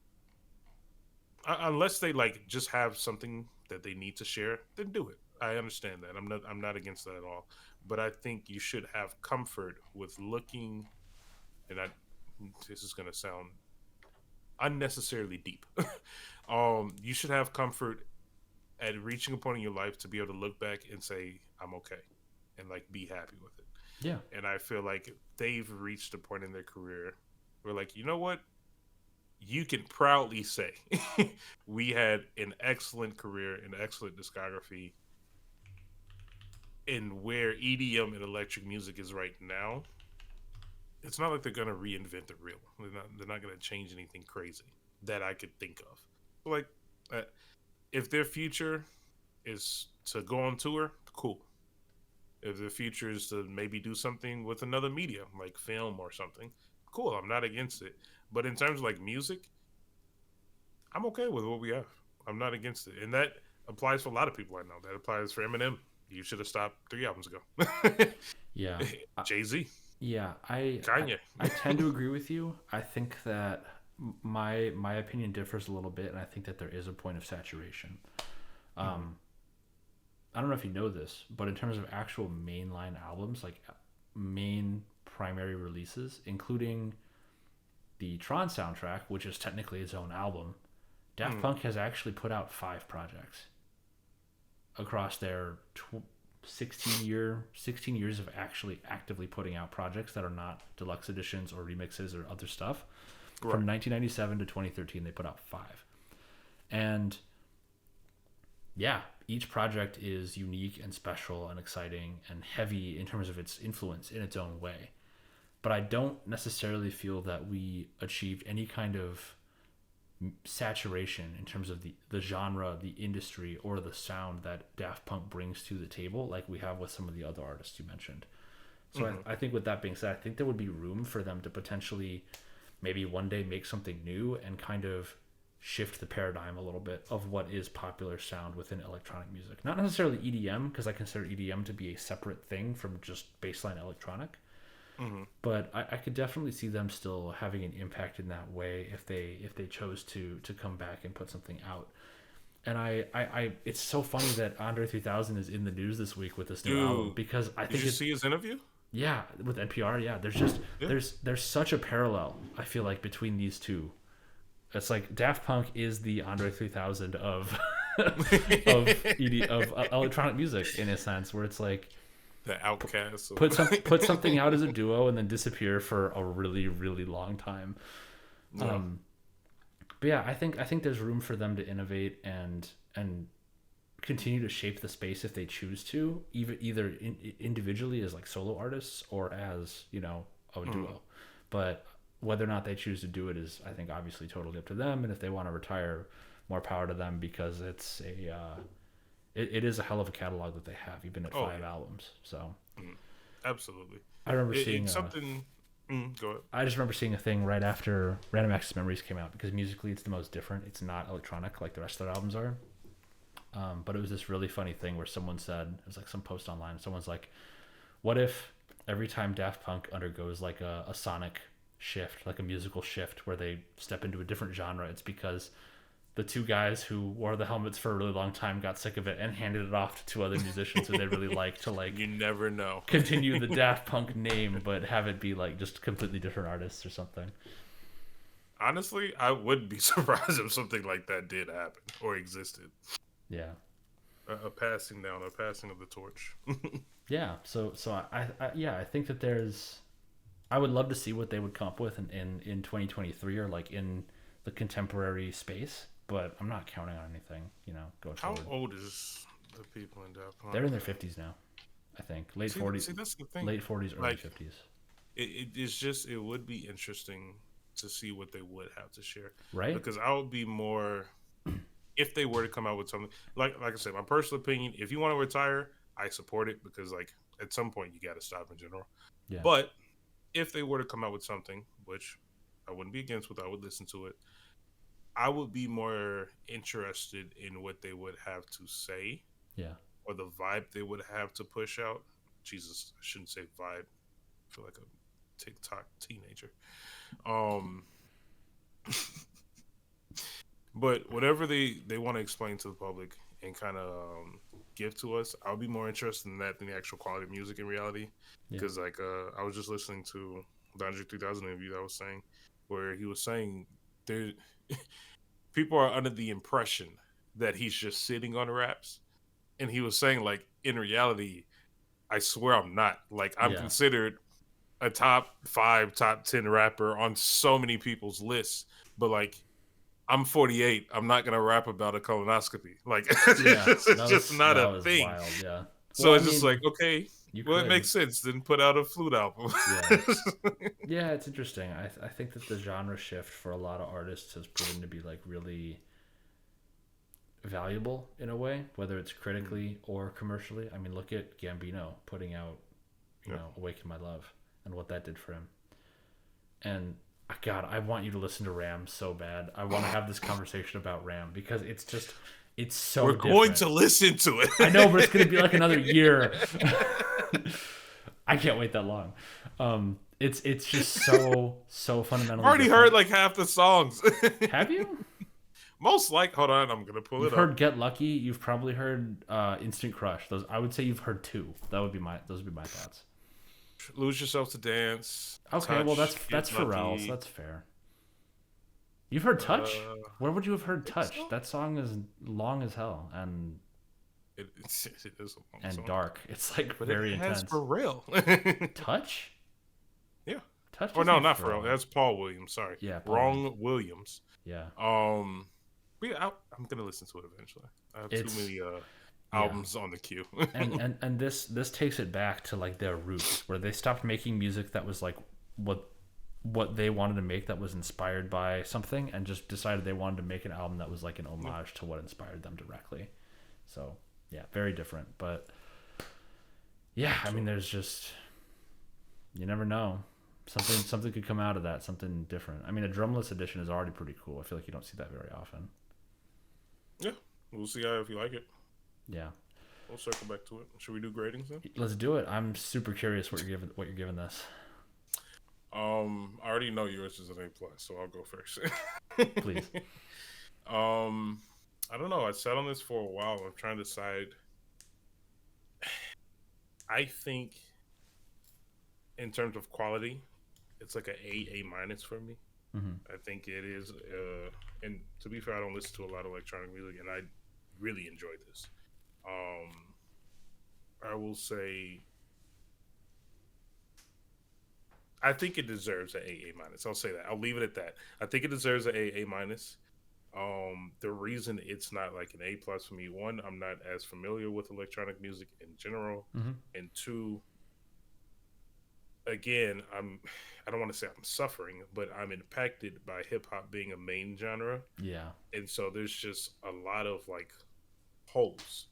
unless they like just have something that they need to share, then do it. I understand that. I'm not against that at all. But I think you should have comfort with looking, and I this is going to sound unnecessarily deep. You should have comfort at reaching a point in your life to be able to look back and say I'm okay and like be happy with it. Yeah, And I feel like they've reached a point in their career where, like, you know what? You can proudly say we had an excellent career, an excellent discography, and where EDM and electric music is right now. It's not like they're gonna reinvent the wheel. They're not gonna change anything crazy that I could think of. Like, uh, if their future is to go on tour, cool. If the future is to maybe do something with another media, like film or something, cool. I'm not against it. But in terms of like music, I'm okay with what we have. I'm not against it. And that applies for a lot of people I know. That applies for Eminem. You should have stopped 3 albums ago. yeah, Jay-Z, yeah. Kanye. I tend to agree with you. I think that my opinion differs a little bit, and I think that there is a point of saturation. Mm-hmm. Um, I don't know if you know this, but in terms of actual mainline albums, like main primary releases, including the Tron soundtrack, which is technically its own album, Daft Mm-hmm. Punk has actually put out 5 projects across their 16 years of actually actively putting out projects that are not deluxe editions or remixes or other stuff. From Right. 1997 to 2013, they put out 5. And yeah, each project is unique and special and exciting and heavy in terms of its influence in its own way. But I don't necessarily feel that we achieved any kind of saturation in terms of the genre, the industry, or the sound that Daft Punk brings to the table, like we have with some of the other artists you mentioned. So I think with that being said, I think there would be room for them to potentially maybe one day make something new and kind of shift the paradigm a little bit of what is popular sound within electronic music. Not necessarily EDM, because I consider EDM to be a separate thing from just baseline electronic. But I could definitely see them still having an impact in that way if they chose to come back and put something out. And I it's so funny that Andre 3000 is in the news this week with this new album, because I think did you see his interview? Yeah, with NPR. Yeah, there's just Yeah. there's such a parallel, I feel like, between these two. It's like Daft Punk is the Andre 3000 of of electronic music, in a sense, where it's like The outcast. put something out as a duo and then disappear for a really, really long time. Yeah. But yeah, I think there's room for them to innovate and continue to shape the space if they choose to, either individually as like solo artists or as, you know, a duo. But whether or not they choose to do it is, I think, obviously totally up to them. And if they want to retire, more power to them, because it's it is a hell of a catalog that they have, even at 5 albums. So Absolutely. I remember seeing it's something. Go ahead. I just remember seeing a thing right after Random Access Memories came out, because musically it's the most different. It's not electronic like the rest of their albums are. But it was this really funny thing where someone said, it was like some post online, someone's like, what if every time Daft Punk undergoes like a sonic shift, like a musical shift where they step into a different genre, it's because the two guys who wore the helmets for a really long time got sick of it and handed it off to two other musicians who they really like to, like, You never know. continue the Daft Punk name but have it be like just completely different artists or something. Honestly, I wouldn't be surprised if something like that did happen or existed. Yeah. A passing down, a passing of the torch. Yeah. So I think that I would love to see what they would come up with in 2023, or like in the contemporary space, but I'm not counting on anything, you know, going How forward. old is the people in Daft Punk? They're in their 50s now, I think. Late 40s. See, that's the thing. Late 40s, early Like, 50s. It's just, it would be interesting to see what they would have to share. Right? Because I would be more, if they were to come out with something, like I said, my personal opinion, if you want to retire, I support it, because like at some point you got to stop in general. Yeah. But if they were to come out with something, which I wouldn't be against, I would listen to it, I would be more interested in what they would have to say, Yeah. or the vibe they would have to push out. Jesus, I shouldn't say vibe. I feel like a TikTok teenager. But whatever they want to explain to the public and kind of give to us, I'll be more interested in that than the actual quality of music in reality. Because like I was just listening to the Andre 3000 interview that I was saying, where he was saying there people are under the impression that he's just sitting on raps, and he was saying, like, in reality, I swear I'm not. Like, I'm considered a top 5, top 10 rapper on so many people's lists, but like, I'm 48. I'm not gonna rap about a colonoscopy. Like, it's just not a thing. Wild, yeah. So it's just like, okay, well, it makes sense. Then put out a flute album. Yeah, it's interesting. I think that the genre shift for a lot of artists has proven to be like really valuable in a way, whether it's critically or commercially. I mean, look at Gambino putting out, you know, Awaken My Love, and what that did for him. And God, I want you to listen to Ram so bad. I want to have this conversation about Ram, because it's just, it's so We're different. going to listen to it. I know, but it's going to be like another year. I can't wait that long. It's just so fundamentally. I've already different. heard like half the songs. Have you? Most like, hold on, I'm gonna pull You've it heard up. Get Lucky. You've probably heard Instant Crush. Those, I would say you've heard 2. Those would be my thoughts. Lose Yourself to Dance. Okay, Touch, well that's Get Pharrell, Lucky. so that's fair. You've heard Touch? Where would you have heard Touch? so. That song is long as hell and It is a long and song. dark. It's like But very it has intense. Pharrell. Touch? Yeah. Touch? Or no, isn't not Pharrell. That's Paul Williams. Sorry. Yeah, Paul Wrong Williams. Yeah. But yeah, I'm gonna listen to it eventually. I have too many albums on the queue. and this takes it back to like their roots, where they stopped making music that was like what what they wanted to make that was inspired by something, and just decided they wanted to make an album that was like an homage to what inspired them directly. So yeah, very different. But yeah, I mean, there's just, you never know. Something could come out of that, something different. I mean, a drumless edition is already pretty cool. I feel like you don't see that very often. Yeah, we'll see how if you like it. Yeah, We'll circle back to it. Should we do gradings then? let's do it. I'm super curious what you're giving this. I already know yours is an A plus, so I'll go first. Please. I don't know. I sat on this for a while. I'm trying to decide. I think, in terms of quality, it's like A minus for me. Mm-hmm. I think it is. And to be fair, I don't listen to a lot of electronic music, and I really enjoy this. I will say, I think it deserves an A minus. I'll say that. I'll leave it at that. I think it deserves an A minus. The reason it's not like an A plus for me, one, I'm not as familiar with electronic music in general, Mm-hmm. and two, again, I don't want to say I'm suffering, but I'm impacted by hip hop being a main genre, Yeah. and so there's just a lot of like holes,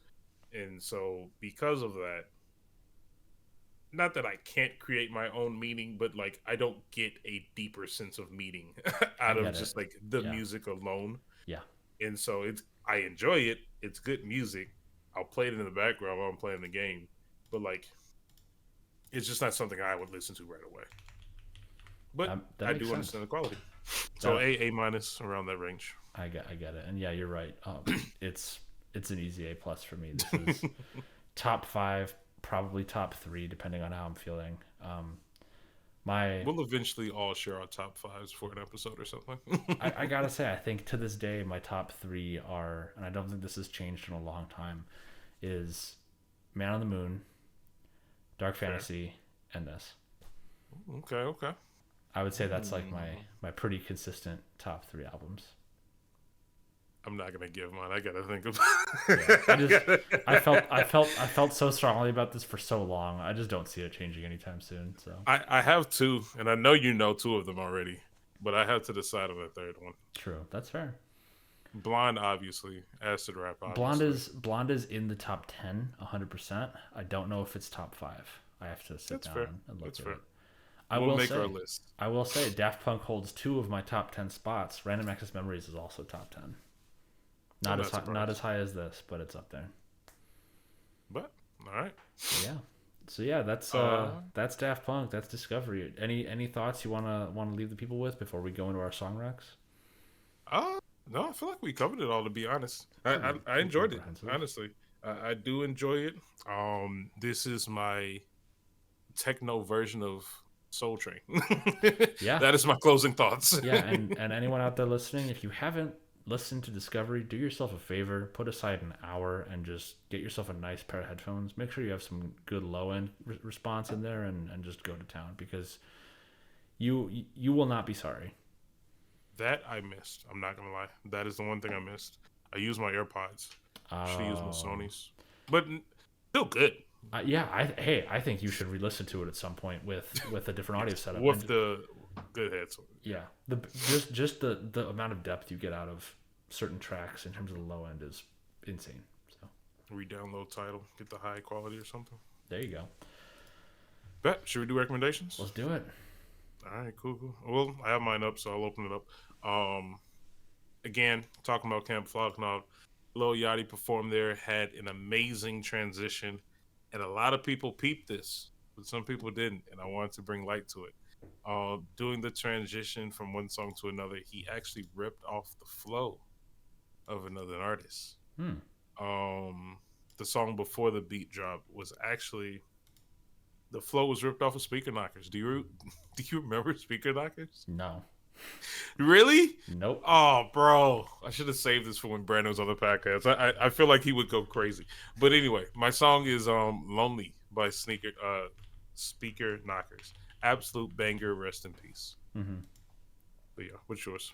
and so because of that, not that I can't create my own meaning, but like I don't get a deeper sense of meaning I out of get it. just like the Yeah. music alone. Yeah. And so I enjoy it. It's good music. I'll play it in the background while I'm playing the game. But like it's just not something I would listen to right away. But That I makes do sense. understand the quality. So A minus around that range. I get it, and yeah, you're right. It's an easy A plus for me. This is top 5, probably top 3, depending on how I'm feeling. My We'll eventually all share our top fives for an episode or something. I gotta say, I think to this day, my top 3 are, and I don't think this has changed in a long time, is Man on the Moon, Dark Fantasy, and this. Okay. I would say that's like my pretty consistent top 3 albums. I'm not gonna give mine. I gotta think of. Yeah, I felt so strongly about this for so long. I just don't see it changing anytime soon. So I have two, and I know you know two of them already, but I have to decide on a third one. true, that's fair. Blonde, obviously. Acid rap, Blonde obviously. is in the top 10, 100%. I don't know if it's top 5. I have to sit That's down fair. and look That's at fair. it. I We'll will make say, our list. Daft Punk holds 2 of my top 10 spots. Random Access Memories is also top 10. I'm not surprised. Not as high as this, but it's up there. But all right. So yeah, that's Daft Punk. That's Discovery. Any thoughts you wanna leave the people with before we go into our song recs? No, I feel like we covered it all. To be honest, I enjoyed it. Honestly, I do enjoy it. This is my techno version of Soul Train. Yeah, That is my closing thoughts. yeah, and anyone out there listening, if you haven't listened to Discovery, do yourself a favor, put aside an hour and just get yourself a nice pair of headphones. Make sure you have some good low end response in there, and just go to town, because you will not be sorry. That I missed. I'm not gonna lie. That is the one thing I missed. I used my AirPods. Should use my Sony's, but still good. I think you should re-listen to it at some point with a different audio setup. With the good headset. Yeah, just the amount of depth you get out of certain tracks in terms of the low end is insane. So Re-download title, get the high quality or something. there you go. Bet. Should we do recommendations? Let's do it. All right, cool. Well, I have mine up, so I'll open it up. Again, talking about Camp Flognaw, Lil Yachty performed there, had an amazing transition, and a lot of people peeped this, but some people didn't, and I wanted to bring light to it. Doing the transition from one song to another, he actually ripped off the flow of another artist. The song before the beat drop was actually, the flow was ripped off of Speaker Knockers. Do you remember Speaker Knockers? No. Really? Nope. Oh, bro, I should have saved this for when Brandon was on the podcast. I feel like he would go crazy. But anyway, my song is "Lonely" by Speaker Knockers. Absolute banger. Rest in peace. Mm-hmm. But yeah, what's yours?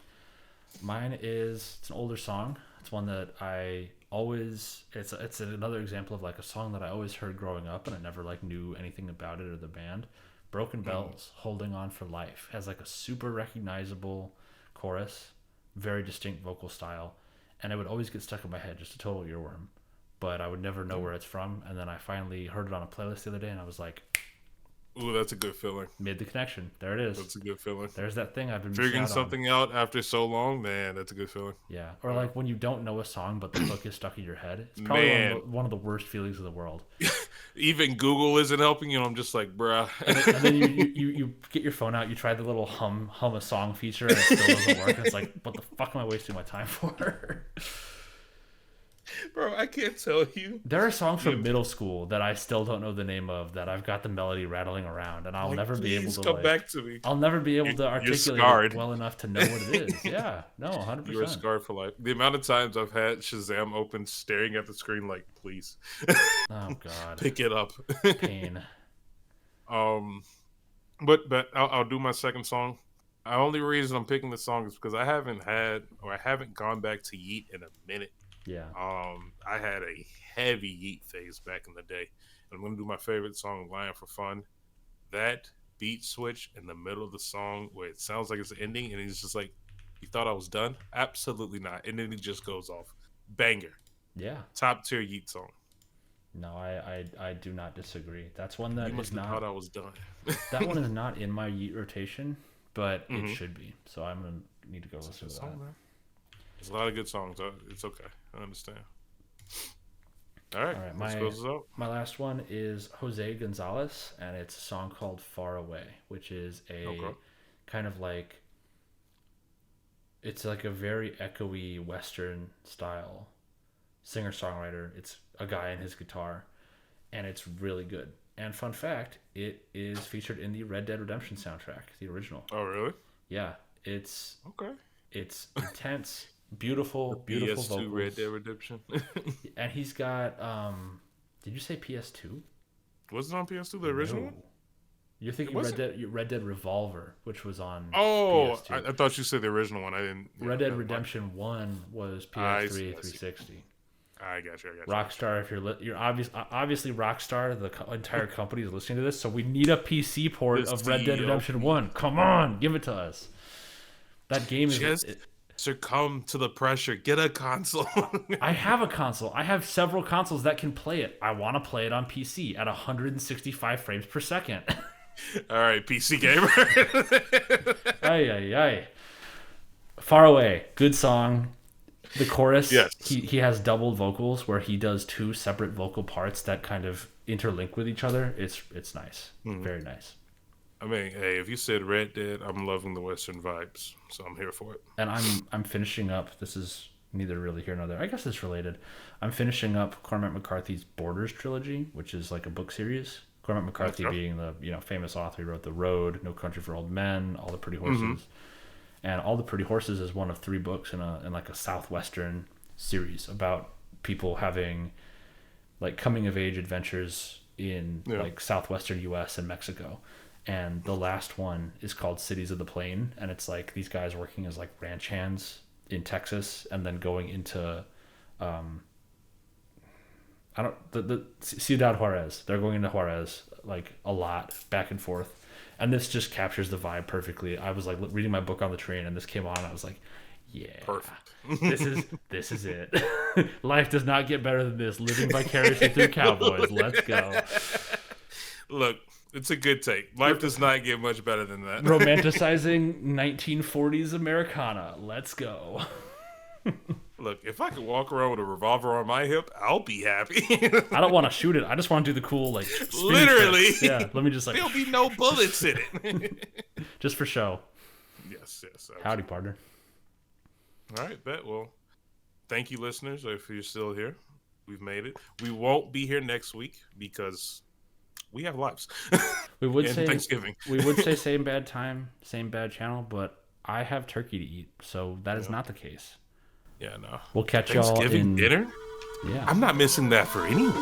Mine it's an older song. It's one that I always, it's another example of like a song that I always heard growing up, and I never like knew anything about it or the band. Broken Bells, Holding On for Life, has like a super recognizable chorus, very distinct vocal style, and it would always get stuck in my head, just a total earworm. But I would never know where it's from, and then I finally heard it on a playlist the other day, and I was like, ooh, that's a good feeling. made the connection. There it is. That's a good feeling. There's that thing I've been Figuring something out after so long, man, that's a good feeling. Yeah. Or like when you don't know a song, but the hook is stuck in your head. It's probably one of the worst feelings in the world. Even Google isn't helping you. I'm just like, bruh. And then you get your phone out, you try the little hum a song feature, and it still doesn't work. And it's like, what the fuck am I wasting my time for? Bro, I can't tell you. There are songs from middle school that I still don't know the name of, that I've got the melody rattling around, and I'll never be able to come back to me. I'll never be able to articulate it well enough to know what it is. Yeah, no, 100%. You are scarred for life. The amount of times I've had Shazam open, staring at the screen like, please. Oh God, pick it up. Pain. But I'll do my second song. The only reason I'm picking this song is because I haven't gone back to Yeet in a minute. Yeah. I had a heavy Yeet phase back in the day. And I'm gonna do my favorite song, "Lying for Fun." That beat switch in the middle of the song where it sounds like it's ending, and he's just like, "You thought I was done? Absolutely not." And then he just goes off. Banger. Yeah. Top tier Yeet song. No, I do not disagree. That's one that you must have thought I was done. That one is not in my Yeet rotation, but it should be. So I'm gonna need to go listen to that. Song, man. There's a lot of good songs. It's okay. I understand. All right. My last one is Jose Gonzalez, and it's a song called "Far Away," which is a kind of like, it's like a very echoey Western style singer-songwriter. It's a guy and his guitar, and it's really good. And fun fact, it is featured in the Red Dead Redemption soundtrack, the original. Oh, really? Yeah, it's okay. It's intense, beautiful PS2 vocals. Red Dead Redemption. And he's got, did you say PS2? Was it on PS2, the original one? You're thinking Red Dead Revolver, which was on PS2. I thought you said the original one. I didn't. Red Dead Redemption 1 was PS3, 360. I got you. Rockstar, if you're obviously Rockstar, the entire company is listening to this, so we need a PC port of Red Dead Redemption 1. Come on, give it to us. That game is just succumb to the pressure. Get a console. I have a console. I have several consoles that can play it. I want to play it on PC at 165 frames per second. All right, PC gamer. Ay. Far Away, good song. The chorus, yes. He has doubled vocals where he does two separate vocal parts that kind of interlink with each other. It's nice. Very nice. I mean, hey, if you said Red Dead, I'm loving the Western vibes, so I'm here for it. And I'm finishing up. This is neither really here nor there. I guess it's related. I'm finishing up Cormac McCarthy's Borders trilogy, which is like a book series. Cormac McCarthy being the famous author. He wrote The Road, No Country for Old Men, All the Pretty Horses. And All the Pretty Horses is one of 3 books in like a Southwestern series about people having like coming of age adventures in like Southwestern US and Mexico. And the last one is called Cities of the Plain, and it's like these guys working as like ranch hands in Texas and then going into the Ciudad Juarez. They're going into Juarez like a lot, back and forth. And this just captures the vibe perfectly. I was like reading my book on the train, and this came on. I was like, "Yeah, perfect. this is it. Life does not get better than this. Living vicariously through cowboys. Let's go." Look, it's a good take. Life does not get much better than that. Romanticizing 1940s Americana. Let's go. Look, if I could walk around with a revolver on my hip, I'll be happy. I don't want to shoot it. I just want to do the cool, like, literally. Tricks. Yeah, let me just like. There'll be no bullets in it. Just for show. Yes. Absolutely. Howdy, partner. All right, bet. Well, thank you, listeners. If you're still here, we've made it. We won't be here next week because we have lives. We would say Thanksgiving. We would say same bad time, same bad channel, but I have turkey to eat, so that is not the case. Yeah, no. We'll catch y'all in Thanksgiving dinner? Yeah. I'm not missing that for anyone.